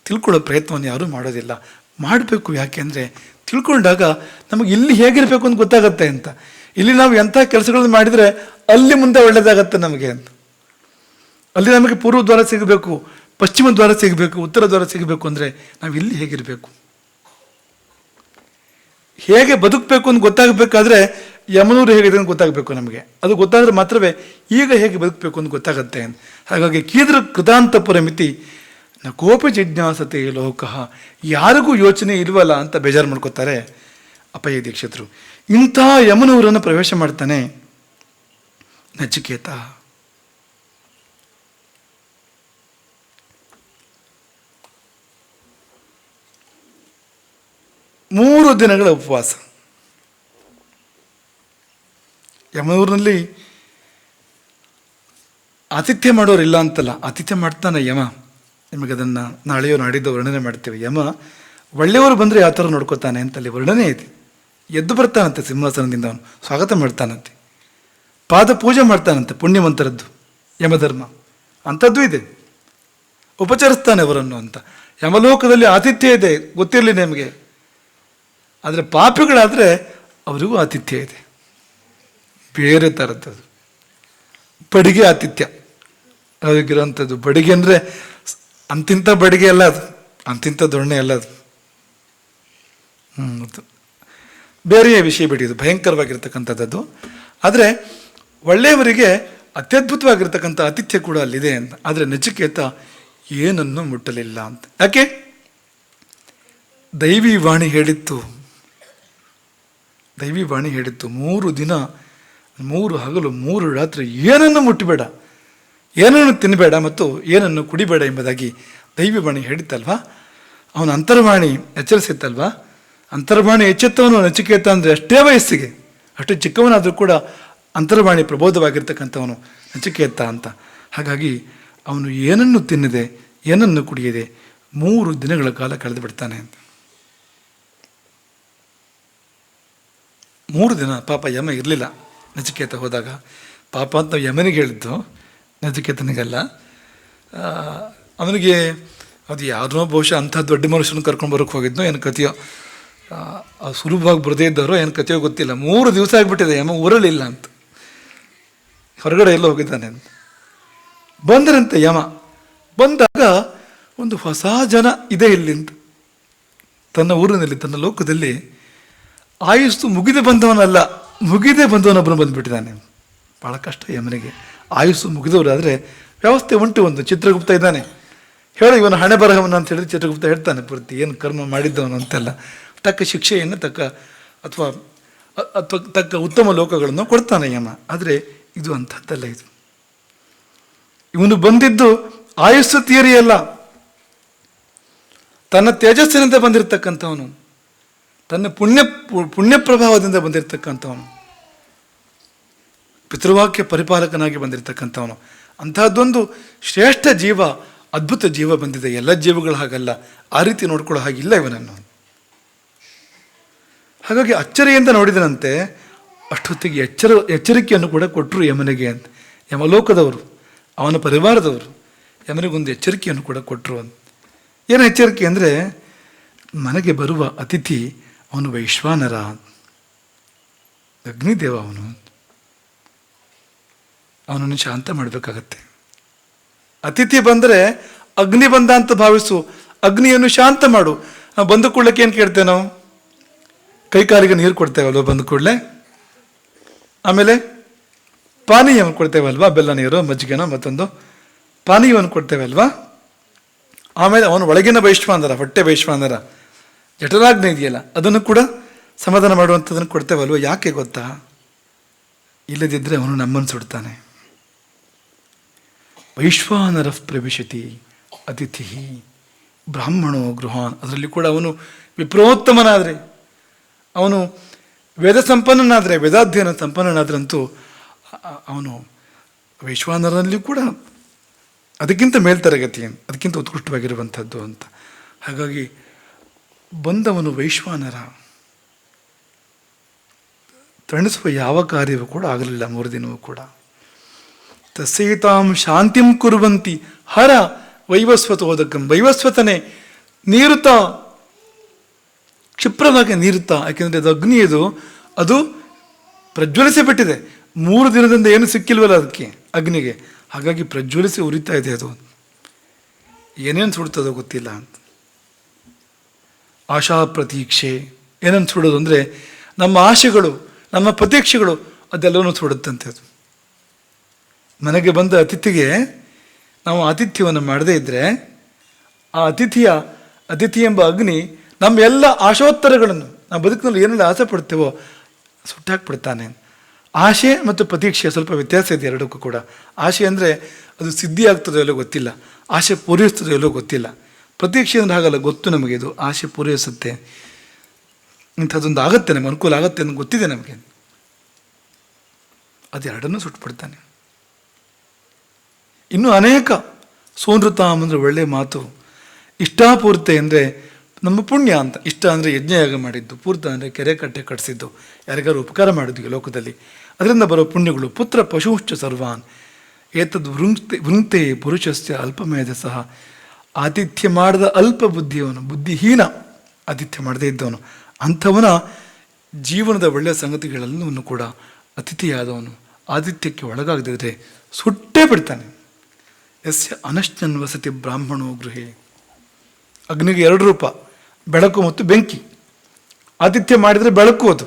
ತಿಳ್ಕೊಳ್ಳೋ ಪ್ರಯತ್ನವನ್ನು ಯಾರೂ ಮಾಡೋದಿಲ್ಲ. ಮಾಡಬೇಕು. ಯಾಕೆಂದರೆ ತಿಳ್ಕೊಂಡಾಗ ನಮಗೆ ಇಲ್ಲಿ ಹೇಗಿರಬೇಕು ಅಂತ ಗೊತ್ತಾಗತ್ತೆ ಅಂತ. ಇಲ್ಲಿ ನಾವು ಎಂಥ ಕೆಲಸಗಳನ್ನು ಮಾಡಿದರೆ ಅಲ್ಲಿ ಮುಂದೆ ಒಳ್ಳೆಯದಾಗತ್ತೆ ನಮಗೆ ಅಂತ. ಅಲ್ಲಿ ನಮಗೆ ಪೂರ್ವ ದ್ವಾರ ಸಿಗಬೇಕು, ಪಶ್ಚಿಮ ದ್ವಾರ ಸಿಗಬೇಕು, ಉತ್ತರ ದ್ವಾರ ಸಿಗಬೇಕು ಅಂದರೆ ನಾವು ಇಲ್ಲಿ ಹೇಗಿರಬೇಕು, ಹೇಗೆ ಬದುಕಬೇಕು ಅಂತ ಗೊತ್ತಾಗಬೇಕಾದ್ರೆ ಯಮನೂರು ಹೇಗಿದೆ ಅಂತ ಗೊತ್ತಾಗಬೇಕು ನಮಗೆ. ಅದು ಗೊತ್ತಾದರೆ ಮಾತ್ರವೇ ಈಗ ಹೇಗೆ ಬದುಕಬೇಕು ಅಂತ ಗೊತ್ತಾಗತ್ತೆ. ಹಾಗಾಗಿ ಕೀದ್ರ ಕೃತಾಂತಪುರ ಮಿತಿ ನ ಕೋಪ ಜಿಜ್ಞಾಸತೆ ಲೋಕಃ. ಯಾರಿಗೂ ಯೋಚನೆ ಇಲ್ವಲ್ಲ ಅಂತ ಬೇಜಾರು ಮಾಡ್ಕೋತಾರೆ ಅಪ್ಪಯ್ಯ ದೀಕ್ಷಿತರು. ಇಂಥ ಯಮನೂರನ್ನು ಪ್ರವೇಶ ಮಾಡ್ತಾನೆ ನಚಿಕೇತ. ಮೂರು ದಿನಗಳ ಉಪವಾಸ. ಯಮನೂರಿನಲ್ಲಿ ಆತಿಥ್ಯ ಮಾಡೋರಿಲ್ಲ ಅಂತಲ್ಲ, ಆತಿಥ್ಯ ಮಾಡ್ತಾನೆ ಯಮ. ನಿಮಗೆ ಅದನ್ನು ನಾಳೆಯೋ ನಾಡಿದ್ದು ವರ್ಣನೆ ಮಾಡ್ತೇವೆ. ಯಮ ಒಳ್ಳೆಯವರು ಬಂದರೆ ಯಾವ ಥರ ನೋಡ್ಕೋತಾನೆ ಅಂತ ಅಲ್ಲಿ ವರ್ಣನೆ ಇದೆ. ಎದ್ದು ಬರ್ತಾನಂತೆ ಸಿಂಹಾಸನದಿಂದ, ಅವನು ಸ್ವಾಗತ ಮಾಡ್ತಾನಂತೆ, ಪಾದ ಪೂಜೆ ಮಾಡ್ತಾನಂತೆ, ಪುಣ್ಯವಂತರದ್ದು ಯಮಧರ್ಮ ಅಂಥದ್ದು ಇದೆ. ಉಪಚರಿಸ್ತಾನೆ ಅವರನ್ನು ಅಂತ. ಯಮಲೋಕದಲ್ಲಿ ಆತಿಥ್ಯ ಇದೆ, ಗೊತ್ತಿರಲಿ ನಿಮಗೆ. ಆದರೆ ಪಾಪಿಗಳಾದರೆ ಅವರಿಗೂ ಆತಿಥ್ಯ ಇದೆ, ಬೇರೆ ಥರದ್ದು. ಬಡಿಗೆ ಆತಿಥ್ಯ ಅದಕ್ಕಿರೋಂಥದ್ದು. ಬಡಿಗೆ ಅಂದರೆ ಅಂತಿಂಥ ಬಡಿಗೆ ಅಲ್ಲ ಅದು, ಅಂತಿಂಥ ದೊಣ್ಣೆ ಅಲ್ಲ ಅದು. ಬೇರೆಯೇ ವಿಷಯ ಬಿಡಿ, ಇದು ಭಯಂಕರವಾಗಿರ್ತಕ್ಕಂಥದ್ದು. ಆದರೆ ಒಳ್ಳೆಯವರಿಗೆ ಅತ್ಯದ್ಭುತವಾಗಿರ್ತಕ್ಕಂಥ ಆತಿಥ್ಯ ಕೂಡ ಅಲ್ಲಿದೆ ಅಂತ. ಆದರೆ ನಚಿಕೇತ ಏನನ್ನು ಮುಟ್ಟಲಿಲ್ಲ ಅಂತ. ಯಾಕೆ? ದೈವಿ ವಾಣಿ ಹೇಳಿತ್ತು, 3 ದಿನ 3 ಹಗಲು 3 ರಾತ್ರಿ ಏನನ್ನು ಮುಟ್ಟಬೇಡ, ಏನನ್ನು ತಿನ್ನಬೇಡ ಮತ್ತು ಏನನ್ನು ಕುಡಿಬೇಡ ಎಂಬುದಾಗಿ ದೈವಿ ವಾಣಿ ಹೇಳಿತ್ತಲ್ವಾ. ಅವನ ಅಂತರ್ವಾಣಿ ಎಚ್ಚರಿಸಿತ್ತಲ್ವಾ. ಅಂತರ್ವಾಣಿ ಎಚ್ಚೆತ್ತವನು ನಚಿಕೇತ ಅಂದರೆ ಅಷ್ಟೇ ವಯಸ್ಸಿಗೆ, ಅಷ್ಟು ಚಿಕ್ಕವನಾದರೂ ಕೂಡ ಅಂತರ್ವಾಣಿ ಪ್ರಬೋಧವಾಗಿರ್ತಕ್ಕಂಥವನು ನಚಿಕೇತ ಅಂತ. ಹಾಗಾಗಿ ಅವನು ಏನನ್ನು ತಿನ್ನದೆ ಏನನ್ನು ಕುಡಿಯದೆ 3 ದಿನಗಳ ಕಾಲ ಕಳೆದು ಬಿಡ್ತಾನೆ ಅಂತ. 3 ದಿನ ಪಾಪ ಯಮ ಇರಲಿಲ್ಲ ನಚಿಕೇತ ಹೋದಾಗ. ಪಾಪ ಅಂತ ಯಮನಿಗೆ ಹೇಳಿದ್ದು, ನಚಿಕೇತನಿಗಲ್ಲ. ಅವನಿಗೆ ಅದು ಯಾರನ್ನೋ ಬಹುಶಃ ಅಂಥ ದೊಡ್ಡ ಮನುಷ್ಯನ ಕರ್ಕೊಂಡು ಬರೋಕ್ಕೆ ಹೋಗಿದ್ನೋ ಏನು ಕಥೆಯೋ, ಸುಲಭವಾಗಿ ಬರದೇ ಇದ್ದವರು ಏನು ಕಥೆಯೋ ಗೊತ್ತಿಲ್ಲ. 3 ದಿವಸ ಆಗಿಬಿಟ್ಟಿದೆ, ಯಮ ಊರಲ್ಲಿಲ್ಲ ಅಂತ, ಹೊರಗಡೆ ಎಲ್ಲೋ ಹೋಗಿದ್ದಾನೆ ಅಂತ. ಬಂದರಂತೆ ಯಮ. ಬಂದಾಗ ಒಂದು ಹೊಸ ಜನ ಇದೆ ಇಲ್ಲಿಂದ, ತನ್ನ ಊರಿನಲ್ಲಿ ತನ್ನ ಲೋಕದಲ್ಲಿ ಆಯುಸ್ಸು ಮುಗಿದೇ ಬಂದವನಲ್ಲ, ಮುಗಿದೇ ಬಂದವನೊಬ್ಬನು ಬಂದುಬಿಟ್ಟಿದ್ದಾನೆ. ಭಾಳ ಕಷ್ಟ ಯಮನಿಗೆ. ಆಯುಸ್ಸು ಮುಗಿದವರಾದರೆ ವ್ಯವಸ್ಥೆ ಉಂಟು. ಒಂದು ಚಿತ್ರಗುಪ್ತ ಇದ್ದಾನೆ, ಹೇಳು ಇವನು ಹಣೆ ಬರಹವನ್ನ ಅಂತ ಹೇಳಿದ್ರೆ ಚಿತ್ರಗುಪ್ತ ಹೇಳ್ತಾನೆ ಪೂರ್ತಿ ಏನು ಕರ್ಮ ಮಾಡಿದ್ದವನು ಅಂತೆಲ್ಲ. ತಕ್ಕ ಶಿಕ್ಷೆಯನ್ನು ಅಥವಾ ತಕ್ಕ ಉತ್ತಮ ಲೋಕಗಳನ್ನು ಕೊಡ್ತಾನೆ ಯಮ. ಆದರೆ ಇದು ಅಂಥದ್ದಲ್ಲ. ಇದು ಇವನು ಬಂದಿದ್ದು ಆಯುಸ್ಸು ಥಿಯರಿ ಅಲ್ಲ, ತನ್ನ ತೇಜಸ್ಸಿನಿಂದ ಬಂದಿರತಕ್ಕಂಥವನು, ತನ್ನ ಪುಣ್ಯ ಪ್ರಭಾವದಿಂದ ಬಂದಿರತಕ್ಕಂಥವನು, ಪಿತೃವಾಕ್ಯ ಪರಿಪಾಲಕನಾಗಿ ಬಂದಿರತಕ್ಕಂಥವನು. ಅಂತಹದ್ದೊಂದು ಶ್ರೇಷ್ಠ ಜೀವ, ಅದ್ಭುತ ಜೀವ ಬಂದಿದೆ. ಎಲ್ಲ ಜೀವಗಳು ಹಾಗಲ್ಲ, ಆ ರೀತಿ ನೋಡ್ಕೊಳ್ಳೋ ಹಾಗಿಲ್ಲ ಇವನನ್ನು. ಹಾಗಾಗಿ ಅಚ್ಚರಿಯಿಂದ ನೋಡಿದನಂತೆ. ಅಷ್ಟೊತ್ತಿಗೆ ಎಚ್ಚರಿಕೆಯನ್ನು ಕೂಡ ಕೊಟ್ಟರು ಯಮನಿಗೆ ಅಂತ. ಯಮಲೋಕದವರು, ಅವನ ಪರಿವಾರದವರು ಯಮನಿಗೊಂದು ಎಚ್ಚರಿಕೆಯನ್ನು ಕೂಡ ಕೊಟ್ಟರು ಅಂತ. ಏನು ಎಚ್ಚರಿಕೆ ಅಂದರೆ, ಮನೆಗೆ ಬರುವ ಅತಿಥಿ ಅವನು ವೈಶ್ವಾನರ, ಅಗ್ನಿದೇವ, ಅವನನ್ನು ಶಾಂತ ಮಾಡಬೇಕಾಗತ್ತೆ. ಅತಿಥಿ ಬಂದರೆ ಅಗ್ನಿ ಬಂದ ಅಂತ ಭಾವಿಸು, ಅಗ್ನಿಯನ್ನು ಶಾಂತ ಮಾಡು. ನಾವು ಬಂದ ಕೂಡಲಕ್ಕೆ ಏನು ಕೇಳ್ತೇವೆ? ನಾವು ಕೈಕಾಲಿಗೆ ನೀರು ಕೊಡ್ತೇವಲ್ವ ಬಂದ ಕೂಡಲೇ, ಆಮೇಲೆ ಪಾನೀಯವನ್ನು ಕೊಡ್ತೇವಲ್ವಾ, ಬೆಲ್ಲ ನೀರು, ಮಜ್ಜಿಗೆನೋ ಮತ್ತೊಂದು ಪಾನೀಯವನ್ನು ಕೊಡ್ತೇವಲ್ವಾ. ಆಮೇಲೆ ಅವನು ಒಳಗಿನ ವೈಶ್ವಾನರ, ಹೊಟ್ಟೆ ವೈಶ್ವಾನರ, ಜಠರಾಗ್ನಿ ಇದೆಯಲ್ಲ, ಅದನ್ನು ಕೂಡ ಸಮಾಧಾನ ಮಾಡುವಂಥದ್ದನ್ನು ಕೊಡ್ತೇವಲ್ವ. ಯಾಕೆ ಗೊತ್ತಾ? ಇಲ್ಲದಿದ್ದರೆ ಅವನು ನಮ್ಮನ್ನು ಸುಡ್ತಾನೆ. ವೈಶ್ವಾನರ ಪ್ರವಿಶತಿ ಅತಿಥಿ ಬ್ರಾಹ್ಮಣೋ ಗೃಹಾನ್. ಅದರಲ್ಲಿ ಕೂಡ ಅವನು ವಿಪ್ರೋತ್ತಮನಾದರೆ, ಅವನು ವೇದ ಸಂಪನ್ನನಾದರೆ, ವೇದಾಧ್ಯಯನ ಸಂಪನ್ನನಾದ್ರಂತೂ ಅವನು ವೈಶ್ವಾನರಲ್ಲಿ ಕೂಡ ಅದಕ್ಕಿಂತ ಮೇಲ್ತರಗತಿ, ಅದಕ್ಕಿಂತ ಉತ್ಕೃಷ್ಟವಾಗಿರುವಂಥದ್ದು ಅಂತ. ಹಾಗಾಗಿ ಬಂದವನು ವೈಶ್ವಾನರ. ತಣಿಸುವ ಯಾವ ಕಾರ್ಯವೂ ಕೂಡ ಆಗಲಿಲ್ಲ 3 ದಿನವೂ ಕೂಡ. ತಸ್ಸೈತಾಂ ಶಾಂತಿಂ ಕುರುವಂತಿ ಹರ ವೈವಸ್ವತೋದಕಂ. ವೈವಸ್ವತನೇ ನೀರುತ್ತಾ, ಕ್ಷಿಪ್ರವಾಗಿ ನೀರುತ್ತಾ, ಯಾಕೆಂದರೆ ಅದು ಅಗ್ನಿ, ಅದು ಪ್ರಜ್ವಲಿಸಿಬಿಟ್ಟಿದೆ. 3 ದಿನದಿಂದ ಏನು ಸಿಕ್ಕಿಲ್ವಲ್ಲ ಅದಕ್ಕೆ, ಅಗ್ನಿಗೆ. ಹಾಗಾಗಿ ಪ್ರಜ್ವಲಿಸಿ ಉರಿತಾ ಇದೆ. ಅದು ಏನೇನು ಸುಡ್ತದೋ ಗೊತ್ತಿಲ್ಲ ಅಂತ. ಆಶಾ ಪ್ರತೀಕ್ಷೆ, ಏನನ್ನು ಸುಡೋದು ಅಂದರೆ ನಮ್ಮ ಆಶೆಗಳು, ನಮ್ಮ ಪ್ರತೀಕ್ಷೆಗಳು, ಅದೆಲ್ಲವೂ ಸುಡುತ್ತಂತೆ. ಅದು ಮನೆಗೆ ಬಂದ ಅತಿಥಿಗೆ ನಾವು ಆತಿಥ್ಯವನ್ನು ಮಾಡದೇ ಇದ್ದರೆ, ಆ ಅತಿಥಿ ಎಂಬ ಅಗ್ನಿ ನಮ್ಮ ಎಲ್ಲ ಆಶೋತ್ತರಗಳನ್ನು, ನಾವು ಬದುಕಿನಲ್ಲಿ ಏನೆಲ್ಲ ಆಸೆ ಪಡ್ತೇವೋ ಸುಟ್ಟಾಕ್ಬಿಡ್ತಾನೆ. ಆಶೆ ಮತ್ತು ಪ್ರತೀಕ್ಷೆ ಸ್ವಲ್ಪ ವ್ಯತ್ಯಾಸ ಇದೆ ಎರಡಕ್ಕೂ ಕೂಡ. ಆಶೆ ಅಂದರೆ ಅದು ಸಿದ್ಧಿ ಆಗ್ತದೋ ಎಲ್ಲೋ ಗೊತ್ತಿಲ್ಲ, ಆಶೆ ಪೂರೈಸ್ತದೋ ಎಲ್ಲೋ ಗೊತ್ತಿಲ್ಲ. ಪ್ರತೀಕ್ಷೆ ಅಂದರೆ ಹಾಗಲ್ಲ, ಗೊತ್ತು ನಮಗೆ ಇದು ಆಶೆ ಪೂರೈಸುತ್ತೆ, ಇಂಥದ್ದೊಂದು ಆಗುತ್ತೆ, ನಮಗೆ ಅನುಕೂಲ ಆಗುತ್ತೆ ಅಂತ ಗೊತ್ತಿದೆ ನಮಗೆ. ಅದೆರಡನ್ನೂ ಸುಟ್ಬಿಡ್ತಾನೆ. ಇನ್ನೂ ಅನೇಕ ಸೋನೃತಾಮ್ ಅಂದರೆ ಒಳ್ಳೆಯ ಮಾತು. ಇಷ್ಟಾಪೂರ್ತೆ ಅಂದರೆ ನಮ್ಮ ಪುಣ್ಯ ಅಂತ. ಇಷ್ಟ ಅಂದರೆ ಯಜ್ಞಯಾಗ ಮಾಡಿದ್ದು, ಪೂರ್ತ ಅಂದರೆ ಕೆರೆ ಕಟ್ಟೆ ಕಟ್ಟಿಸಿದ್ದು, ಯಾರಿಗಾರು ಉಪಕಾರ ಮಾಡಿದ್ವಿ ಲೋಕದಲ್ಲಿ, ಅದರಿಂದ ಬರೋ ಪುಣ್ಯಗಳು. ಪುತ್ರ ಪಶುಶ್ಚ ಸರ್ವಾನ್ ಏತದ್ ವೃಂಕ್ತೆ ಪುರುಷಸ್ಯ ಅಲ್ಪಮೇಧ ಸಹ. ಆತಿಥ್ಯ ಮಾಡಿದ ಅಲ್ಪ ಬುದ್ಧಿಯವನು, ಬುದ್ಧಿಹೀನ, ಆತಿಥ್ಯ ಮಾಡದೇ ಇದ್ದವನು, ಅಂಥವನ ಜೀವನದ ಒಳ್ಳೆಯ ಸಂಗತಿಗಳೆಲ್ಲವನ್ನು ಕೂಡ ಅತಿಥಿಯಾದವನು ಆತಿಥ್ಯಕ್ಕೆ ಒಳಗಾಗದಿದ್ದರೆ ಸುಟ್ಟೇ ಬಿಡ್ತಾನೆ. ಯಸ್ಯ ಅನಶ್ನನ್ ವಸತಿ ಬ್ರಾಹ್ಮಣೋ ಗೃಹೇ. ಅಗ್ನಿಗೆ 2 ರೂಪ, ಬೆಳಕು ಮತ್ತು ಬೆಂಕಿ. ಆತಿಥ್ಯ ಮಾಡಿದರೆ ಬೆಳಕು, ಅದು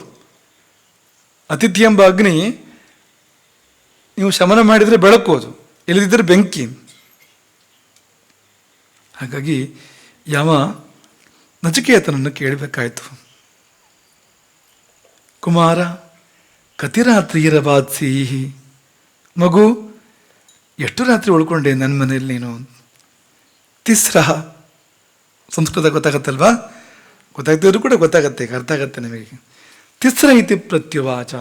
ಅತಿಥಿ ಎಂಬ ಅಗ್ನಿ. ನೀವು ಶಮನ ಮಾಡಿದರೆ ಬೆಳಕು, ಅದು ಇಲ್ಲದಿದ್ದರೆ ಬೆಂಕಿ. ಹಾಗಾಗಿ ಯಾವ ನಚಿಕೇತನನ್ನು ಕೇಳಬೇಕಾಯಿತು. ಕುಮಾರ ಕತಿರಾತ್ರಿರವಾತ್ಸೀಹಿ, ಮಗು ಎಷ್ಟು ರಾತ್ರಿ ಉಳ್ಕೊಂಡೆ ನನ್ನ ಮನೆಯಲ್ಲಿ ನೀನು? ತಿಸ್ರಹ, ಸಂಸ್ಕೃತ ಗೊತ್ತಾಗತ್ತಲ್ವಾ? ಗೊತ್ತಾಗ್ತಿದ್ರು ಕೂಡ ಗೊತ್ತಾಗತ್ತೆ, ಅರ್ಥ ಆಗತ್ತೆ ನಿಮಗೆ. ತಿಸ್ರ ಇತಿ ಪ್ರತ್ಯುವಾಚ,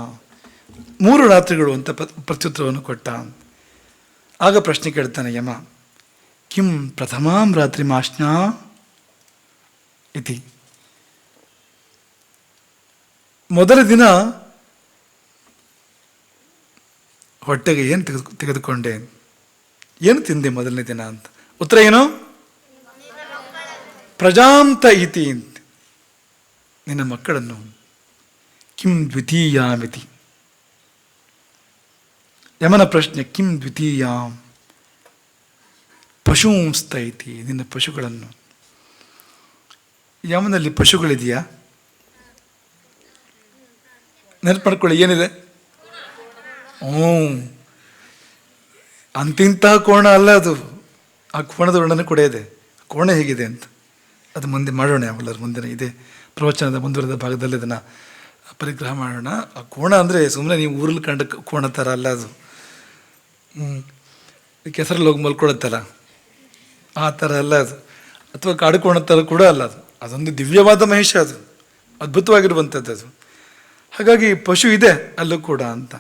3 ರಾತ್ರಿಗಳು ಅಂತ ಪ್ರತ್ಯುತ್ತರವನ್ನು ಕೊಟ್ಟ. ಆಗ ಪ್ರಶ್ನೆ ಕೇಳ್ತಾನೆ ಯಮ, ಕಿಂ ಪ್ರಥಮಾಂ ರಾತ್ರಿ ಮಾಶ್ನಾ ಇತಿ, ಮೊದಲ ದಿನ ಹೊಟ್ಟೆಗೆ ಏನು ತೆಗೆದುಕೊಂಡೆ, ಏನು ತಿಂದೆ ಮೊದಲನೇ ದಿನ ಅಂತ. ಉತ್ತರ ಏನು? ಪ್ರಜಾಂತ ಇತಿ, ನಿನ್ನ ಮಕ್ಕಳನ್ನು. ಕಿಂ ದ್ವಿತೀಯಾಮಿತಿ, ಯಮನ ಪ್ರಶ್ನೆ, ಕಿಂ ದ್ವಿತೀಯಾಂ ಪಶೂಂಸ್ತ ಇತಿ, ನಿನ್ನ ಪಶುಗಳನ್ನು. ಯಮನಲ್ಲಿ ಪಶುಗಳಿದೆಯಾ? ನೆನಪು ಮಾಡ್ಕೊಳ್ಳಿ, ಏನಿದೆ? ಅಂತಿಂತಹ ಕೋಣ ಅಲ್ಲ ಅದು. ಆ ಕೋಣದ ವರ್ಣನೆ ಕೂಡ ಇದೆ. ಕೋಣ ಹೇಗಿದೆ ಅಂತ ಅದು ಮುಂದೆ ಮಾಡೋಣ, ಯಾವಾಗಲೂ ಮುಂದಿನ ಇದೆ ಪ್ರವಚನದ ಮುಂದುವರೆದ ಭಾಗದಲ್ಲಿ ಅದನ್ನು ಪರಿಗ್ರಹ ಮಾಡೋಣ. ಆ ಕೋಣ ಅಂದರೆ ಸುಮ್ಮನೆ ನೀವು ಊರಲ್ಲಿ ಕಂಡ ಕೋಣ ಥರ ಅಲ್ಲ ಅದು. ಕೆಸರಲ್ಲಿ ಹೋಗಿ ಮಲ್ಕೊಳ್ಳುತ್ತಲ್ಲ ಆ ಥರ ಅಲ್ಲ ಅದು, ಅಥವಾ ಕಾಡು ಕೋಣ ಥರ ಕೂಡ ಅಲ್ಲ ಅದು. ಅದೊಂದು ದಿವ್ಯವಾದ ಮಹಿಷ, ಅದು ಅದ್ಭುತವಾಗಿರುವಂಥದ್ದು ಅದು. ಹಾಗಾಗಿ ಪಶು ಇದೆ ಅಲ್ಲೂ ಕೂಡ ಅಂತ.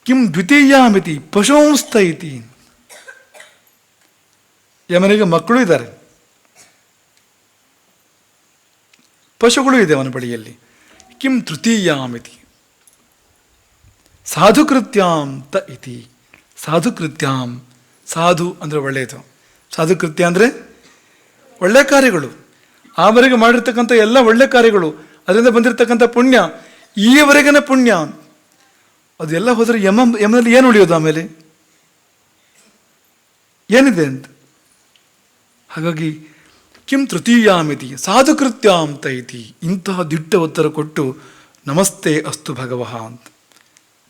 ಕಿಂ ದ್ವಿತೀಯಾಮಿತಿ ಪಶುಂಸ್ತ ಇತಿ, ಯಮನಿಗೆ ಮಕ್ಕಳು ಇದ್ದಾರೆ, ಪಶುಗಳು ಇದೆ ಅವನ ಬಳಿಯಲ್ಲಿ. ಕಿಂ ತೃತೀಯಾಮಿತಿ ಸಾಧುಕೃತ್ಯಾಂ ತ ಇತಿ, ಸಾಧುಕೃತ್ಯಾಂ, ಸಾಧು ಅಂದರೆ ಒಳ್ಳೆಯದು, ಸಾಧುಕೃತ್ಯ ಅಂದರೆ ಒಳ್ಳೆ ಕಾರ್ಯಗಳು, ಆವರೆಗೆ ಮಾಡಿರ್ತಕ್ಕಂಥ ಎಲ್ಲ ಒಳ್ಳೆ ಕಾರ್ಯಗಳು, ಅದರಿಂದ ಬಂದಿರತಕ್ಕಂಥ ಪುಣ್ಯ, ಈವರೆಗಿನ ಪುಣ್ಯ, ಅದೆಲ್ಲ ಹೋದರೆ ಯಮನಲ್ಲಿ ಏನು ಉಳಿಯೋದು? ಆಮೇಲೆ ಏನಿದೆ ಅಂತ. ಹಾಗಾಗಿ ಕಿಂ ತೃತೀಯಾಮಿತಿ ಸಾಧುಕೃತ್ಯಾಂ ತ ಇತಿ, ಇಂತಹ ದಿಟ್ಟ ಉತ್ತರ ಕೊಟ್ಟು ನಮಸ್ತೆ ಅಸ್ತು ಭಗವಃ ಅಂತ,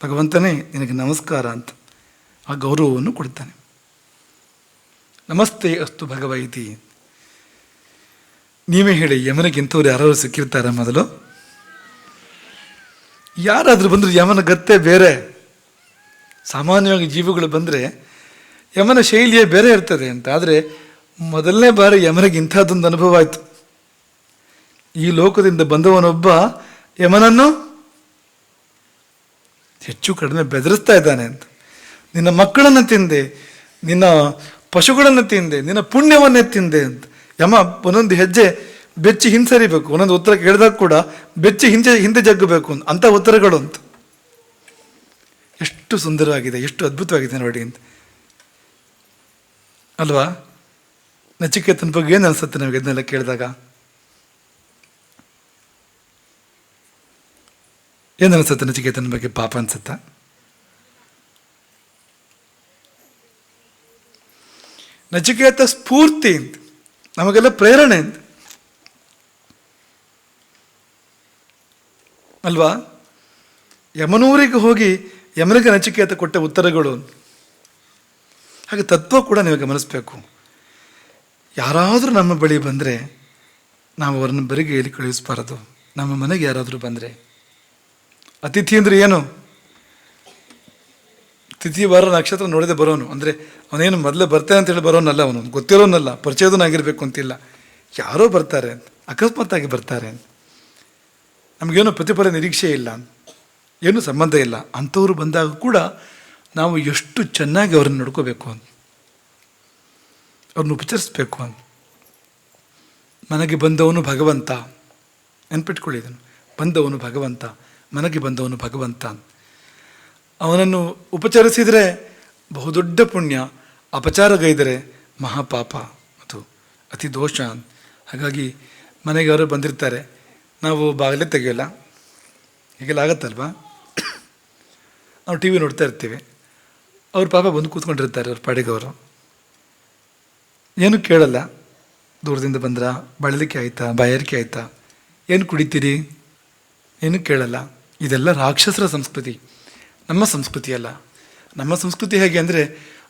ಭಗವಂತನೇ ನಿನಗೆ ನಮಸ್ಕಾರ ಅಂತ ಆ ಗೌರವವನ್ನು ಕೊಡ್ತಾನೆ. ನಮಸ್ತೆ ಅಸ್ತು ಭಗವ ಇತಿ. ನೀವೇ ಹೇಳಿ, ಯಮನಿಗಿಂಥವ್ರು ಯಾರಾದ್ರು ಸಿಕ್ಕಿರ್ತಾರ? ಮೊದಲು ಯಾರಾದರೂ ಬಂದರೂ ಯಮನ ಗತ್ತೆ ಬೇರೆ. ಸಾಮಾನ್ಯವಾಗಿ ಜೀವಿಗಳು ಬಂದರೆ ಯಮನ ಶೈಲಿಯೇ ಬೇರೆ ಇರ್ತದೆ ಅಂತ. ಆದರೆ ಮೊದಲನೇ ಬಾರಿ ಯಮನಿಗೆ ಇಂಥದ್ದೊಂದು ಅನುಭವ ಆಯಿತು. ಈ ಲೋಕದಿಂದ ಬಂದವನೊಬ್ಬ ಯಮನನ್ನು ಹೆಚ್ಚು ಕಡಿಮೆ ಬೆದರಿಸ್ತಾ ಇದ್ದಾನೆ ಅಂತ. ನಿನ್ನ ಮಕ್ಕಳನ್ನು ತಿಂದೆ, ನಿನ್ನ ಪಶುಗಳನ್ನು ತಿಂದೆ, ನಿನ್ನ ಪುಣ್ಯವನ್ನೇ ತಿಂದೆ ಅಂತ. ಯಮ ಒಂದೊಂದು ಹೆಜ್ಜೆ ಬೆಚ್ಚಿ ಹಿಂಸರಿಬೇಕು, ಒಂದೊಂದು ಉತ್ತರ ಕೇಳಿದಾಗ ಕೂಡ ಬೆಚ್ಚಿ ಹಿಂದೆ ಜಗ್ಗಬೇಕು ಅಂತ ಉತ್ತರಗಳು ಅಂತ. ಎಷ್ಟು ಸುಂದರವಾಗಿದೆ, ಎಷ್ಟು ಅದ್ಭುತವಾಗಿದೆ ನೋಡಿ ಅಂತ ಅಲ್ವಾ? ನಚಿಕೇತನ ಬಗ್ಗೆ ಏನು ಅನಿಸುತ್ತೆ ನಮಗೆ ಇದನ್ನೆಲ್ಲ ಕೇಳಿದಾಗ? ಏನು ಅನಿಸುತ್ತೆ ನಚಿಕೇತನ ಬಗ್ಗೆ? ಪಾಪ ಅನ್ಸುತ್ತ? ನಚಿಕೇತ ಸ್ಫೂರ್ತಿ ಅಂತ, ನಮಗೆಲ್ಲ ಪ್ರೇರಣೆ ಅಂತ ಅಲ್ವಾ? ಯಮನೂರಿಗೆ ಹೋಗಿ ಯಮನಿಗೆ ನಚಿಕೇತ ಕೊಟ್ಟ ಉತ್ತರಗಳು. ಹಾಗೆ ತತ್ವ ಕೂಡ ನೀವು ಗಮನಿಸಬೇಕು. ಯಾರಾದರೂ ನಮ್ಮ ಬಳಿ ಬಂದರೆ ನಾವು ಅವರನ್ನು ಬರಿಗೈಯಲ್ಲಿ ಕಳುಹಿಸಬಾರದು. ನಮ್ಮ ಮನೆಗೆ ಯಾರಾದರೂ ಬಂದರೆ, ಅತಿಥಿ ಅಂದರೆ ಏನು? ತಿಥಿ ವಾರ ನಕ್ಷತ್ರ ನೋಡದೆ ಬರೋನು ಅಂದರೆ ಅವನೇನು ಮೊದಲೇ ಬರ್ತೇನೆ ಅಂತೇಳಿ ಬರೋನಲ್ಲ, ಅವನು ಗೊತ್ತಿರೋನಲ್ಲ, ಪರಿಚಯದನಾಗಿರ್ಬೇಕು ಅಂತಿಲ್ಲ. ಯಾರೋ ಬರ್ತಾರೆ ಅಂತ, ಅಕಸ್ಮಾತ್ತಾಗಿ ಬರ್ತಾರೆ ಅಂತ, ನಮಗೇನು ಪ್ರತಿಫಲ ನಿರೀಕ್ಷೆ ಇಲ್ಲ, ಏನೂ ಸಂಬಂಧ ಇಲ್ಲ. ಅಂಥವ್ರು ಬಂದಾಗ ಕೂಡ ನಾವು ಎಷ್ಟು ಚೆನ್ನಾಗಿ ಅವರನ್ನು ನೋಡ್ಕೋಬೇಕು ಅಂತ, ಅವ್ರನ್ನ ಉಪಚರಿಸ್ಬೇಕು ಅಂತ. ಮನೆಗೆ ಬಂದವನು ಭಗವಂತ, ನೆನ್ಪಿಟ್ಕೊಳ್ಳಿ ಇದನ್ನು, ಬಂದವನು ಭಗವಂತ, ಮನೆಗೆ ಬಂದವನು ಭಗವಂತ. ಅವನನ್ನು ಉಪಚರಿಸಿದರೆ ಬಹುದೊಡ್ಡ ಪುಣ್ಯ, ಅಪಚಾರಗೈದರೆ ಮಹಾಪಾಪ, ಅದು ಅತಿ ದೋಷ. ಹಾಗಾಗಿ ಮನೆಗೆ ಅವರು ಬಂದಿರ್ತಾರೆ, ನಾವು ಬಾಗಿಲೇ ತೆಗೆಯೋಲ್ಲ, ಹೀಗೆಲ್ಲ ಆಗತ್ತಲ್ವಾ? ನಾವು ಟಿ ವಿ ನೋಡ್ತಾ ಇರ್ತೀವಿ, ಅವ್ರ ಪಾಪ ಬಂದು ಕೂತ್ಕೊಂಡಿರ್ತಾರೆ ಅವ್ರ ಪಾಡಿಗೆ, ಅವರು ಏನೂ ಕೇಳಲ್ಲ. ದೂರದಿಂದ ಬಂದ್ರ, ಬಳಲಿಕೆ ಆಯಿತಾ, ಬಾಯಾರಿಕೆ ಆಯಿತಾ, ಏನು ಕುಡಿತೀರಿ, ಏನೂ ಕೇಳಲ್ಲ. ಇದೆಲ್ಲ ರಾಕ್ಷಸರ ಸಂಸ್ಕೃತಿ, ನಮ್ಮ ಸಂಸ್ಕೃತಿ ಅಲ್ಲ. ನಮ್ಮ ಸಂಸ್ಕೃತಿ ಹೇಗೆ ಅಂದರೆ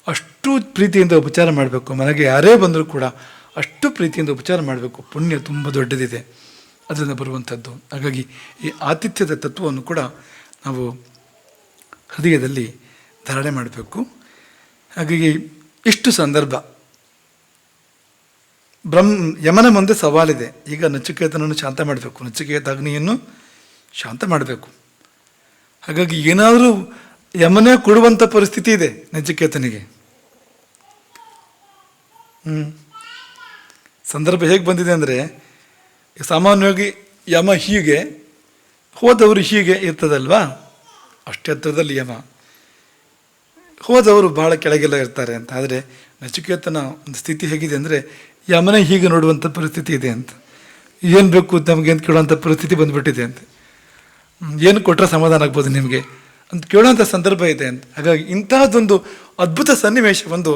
ಅಷ್ಟು ಪ್ರೀತಿಯಿಂದ ಉಪಚಾರ ಮಾಡಬೇಕು. ಮನೆಗೆ ಯಾರೇ ಬಂದರೂ ಕೂಡ ಅಷ್ಟು ಪ್ರೀತಿಯಿಂದ ಉಪಚಾರ ಮಾಡಬೇಕು. ಪುಣ್ಯ ತುಂಬ ದೊಡ್ಡದಿದೆ ಅದರಿಂದ ಬರುವಂಥದ್ದು. ಹಾಗಾಗಿ ಈ ಆತಿಥ್ಯದ ತತ್ವವನ್ನು ಕೂಡ ನಾವು ಹೃದಯದಲ್ಲಿ ಧಾರಣೆ ಮಾಡಬೇಕು. ಹಾಗಾಗಿ ಇಷ್ಟು ಸಂದರ್ಭ ಯಮನ ಮುಂದೆ ಸವಾಲಿದೆ. ಈಗ ನಚಿಕೇತನನ್ನು ಶಾಂತ ಮಾಡಬೇಕು, ನಚಿಕೇತ ಅಗ್ನಿಯನ್ನು ಶಾಂತ ಮಾಡಬೇಕು. ಹಾಗಾಗಿ ಏನಾದರೂ ಯಮನೇ ಕೊಡುವಂಥ ಪರಿಸ್ಥಿತಿ ಇದೆ ನಚಿಕೇತನಿಗೆ. ಸಂದರ್ಭ ಹೇಗೆ ಬಂದಿದೆ ಅಂದರೆ, ಸಾಮಾನ್ಯವಾಗಿ ಯಮ ಹೀಗೆ, ಹೋದವರು ಹೀಗೆ ಇರ್ತದಲ್ವಾ, ಅಷ್ಟೇ ಹತ್ತಿರದಲ್ಲಿ ಯಮ, ಹೋದವರು ಭಾಳ ಕೆಳಗೆಲ್ಲ ಇರ್ತಾರೆ ಅಂತ. ಆದರೆ ನಚಿಕೇತನ ಒಂದು ಸ್ಥಿತಿ ಹೇಗಿದೆ ಅಂದರೆ, ಯಮನೇ ಹೀಗೆ ನೋಡುವಂಥ ಪರಿಸ್ಥಿತಿ ಇದೆ ಅಂತ. ಏನು ಬೇಕು ನಮಗೆ ಅಂತ ಕೇಳುವಂಥ ಪರಿಸ್ಥಿತಿ ಬಂದುಬಿಟ್ಟಿದೆ ಅಂತ. ಏನು ಕೊಟ್ಟರೆ ಸಮಾಧಾನ ಆಗ್ಬೋದು ನಿಮಗೆ ಅಂತ ಕೇಳುವಂಥ ಸಂದರ್ಭ ಇದೆ ಅಂತ. ಹಾಗಾಗಿ ಇಂತಹದ್ದೊಂದು ಅದ್ಭುತ ಸನ್ನಿವೇಶ ಒಂದು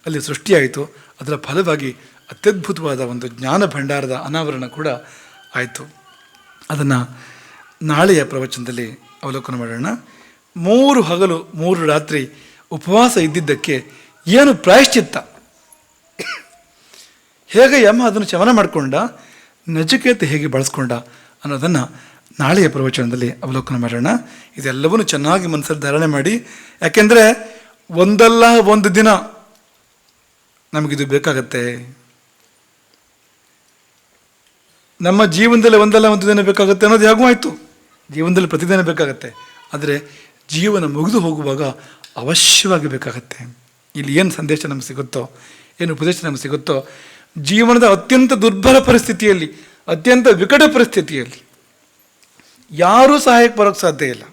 ಅಲ್ಲಿ ಸೃಷ್ಟಿಯಾಯಿತು. ಅದರ ಫಲವಾಗಿ ಅತ್ಯದ್ಭುತವಾದ ಒಂದು ಜ್ಞಾನ ಭಂಡಾರದ ಅನಾವರಣ ಕೂಡ ಆಯಿತು. ಅದನ್ನು ನಾಳೆಯ ಪ್ರವಚನದಲ್ಲಿ ಅವಲೋಕನ ಮಾಡೋಣ. 3 ಹಗಲು 3 ರಾತ್ರಿ ಉಪವಾಸ ಇದ್ದಿದ್ದಕ್ಕೆ ಏನು ಪ್ರಾಯಶ್ಚಿತ್ತ, ಹೇಗೆ ಯಮ ಅದನ್ನು ಶಮನ ಮಾಡಿಕೊಂಡ, ನಚಿಕೇತ ಹೇಗೆ ಬಳಸ್ಕೊಂಡ ಅನ್ನೋದನ್ನು ನಾಳೆಯ ಪ್ರವಚನದಲ್ಲಿ ಅವಲೋಕನ ಮಾಡೋಣ. ಇದೆಲ್ಲವನ್ನೂ ಚೆನ್ನಾಗಿ ಮನಸ್ಸಲ್ಲಿ ಧಾರಣೆ ಮಾಡಿ. ಯಾಕೆಂದರೆ ಒಂದಲ್ಲ ಒಂದು ದಿನ ನಮಗಿದು ಬೇಕಾಗತ್ತೆ. ನಮ್ಮ ಜೀವನದಲ್ಲಿ ಒಂದಲ್ಲ ಒಂದು ದಿನ ಬೇಕಾಗುತ್ತೆ ಅನ್ನೋದು ಹೇಗೂ ಆಯಿತು, ಜೀವನದಲ್ಲಿ ಪ್ರತಿದಿನ ಬೇಕಾಗತ್ತೆ. ಆದರೆ ಜೀವನ ಮುಗಿದು ಹೋಗುವಾಗ ಅವಶ್ಯವಾಗಿ ಬೇಕಾಗತ್ತೆ. ಇಲ್ಲಿ ಏನು ಸಂದೇಶ ನಮಗೆ ಸಿಗುತ್ತೋ, ಏನು ಉಪದೇಶ ನಮಗೆ ಸಿಗುತ್ತೋ, ಜೀವನದ ಅತ್ಯಂತ ದುರ್ಬಲ ಪರಿಸ್ಥಿತಿಯಲ್ಲಿ, ಅತ್ಯಂತ ವಿಕಟ ಪರಿಸ್ಥಿತಿಯಲ್ಲಿ ಯಾರೂ ಸಹಾಯಕ್ಕೆ ಬರೋಕ್ಕೆ ಸಾಧ್ಯ ಇಲ್ಲ.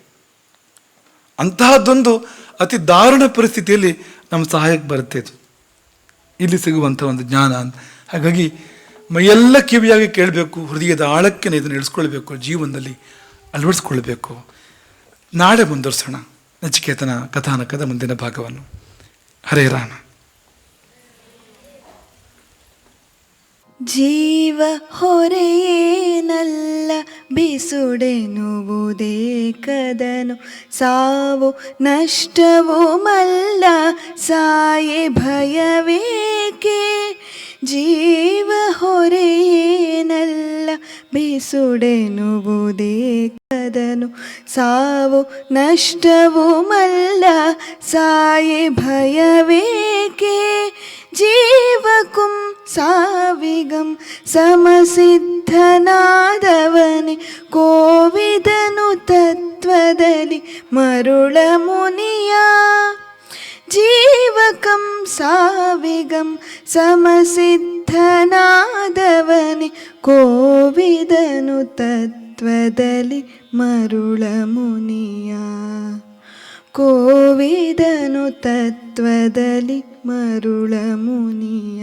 ಅಂತಹದ್ದೊಂದು ಅತಿ ದಾರುಣ ಪರಿಸ್ಥಿತಿಯಲ್ಲಿ ನಮ್ಮ ಸಹಾಯಕ್ಕೆ ಬರುತ್ತೆ ಇದು, ಇಲ್ಲಿ ಸಿಗುವಂಥ ಒಂದು ಜ್ಞಾನ ಅಂತ. ಹಾಗಾಗಿ ಮೈಯೆಲ್ಲ ಕಿವಿಯಾಗಿ ಕೇಳಬೇಕು, ಹೃದಯದ ಆಳಕ್ಕೆ ಇದನ್ನು ಇಳಿಸ್ಕೊಳ್ಬೇಕು, ಜೀವನದಲ್ಲಿ ಅಳವಡಿಸ್ಕೊಳ್ಬೇಕು. ನಾಳೆ ಮುಂದುವರಿಸೋಣ ನಚಿಕೇತನ ಕಥಾನಕದ ಮುಂದಿನ ಭಾಗವನ್ನು. ಹರೇ ರಾಮ. ಜೀವ ಹೊರೆಯೇನಲ್ಲ ಬಿಸುಡೆನುವುದೇ ಕದನು, ಸಾವು ನಷ್ಟವೂ ಮಲ್ಲ ಸಾಯೆ ಭಯವೇಕೆ. ಜೀವ ಹೊರೆಯೇನಲ್ಲ ಬಿಸುಡೆನುವುದೇ ಕದನು, ಸಾವು ನಷ್ಟವೂ ಮಲ್ಲ ಸಾಯೆ ಭಯವೇಕೆ. ಜೀವಕುಂ ಸಾವಿಗಂ ಸಮಸಿದ್ಧನಾದವನೇ ಕೋವಿದನು ತತ್ವದಲ್ಲಿ ಮರುಳ ಮುನಿಯ. ಜೀವಕಂ ಸಾವಿಗಂ ಸಮಸಿದ್ಧನಾದವನೇ ಕೋವಿದನು ತತ್ವದಲ್ಲಿ ಮರುಳ ಮುನಿಯ. ಕೋವಿದನು ತತ್ವದಲ್ಲಿ ಮರುಳ ಮುನಿಯ.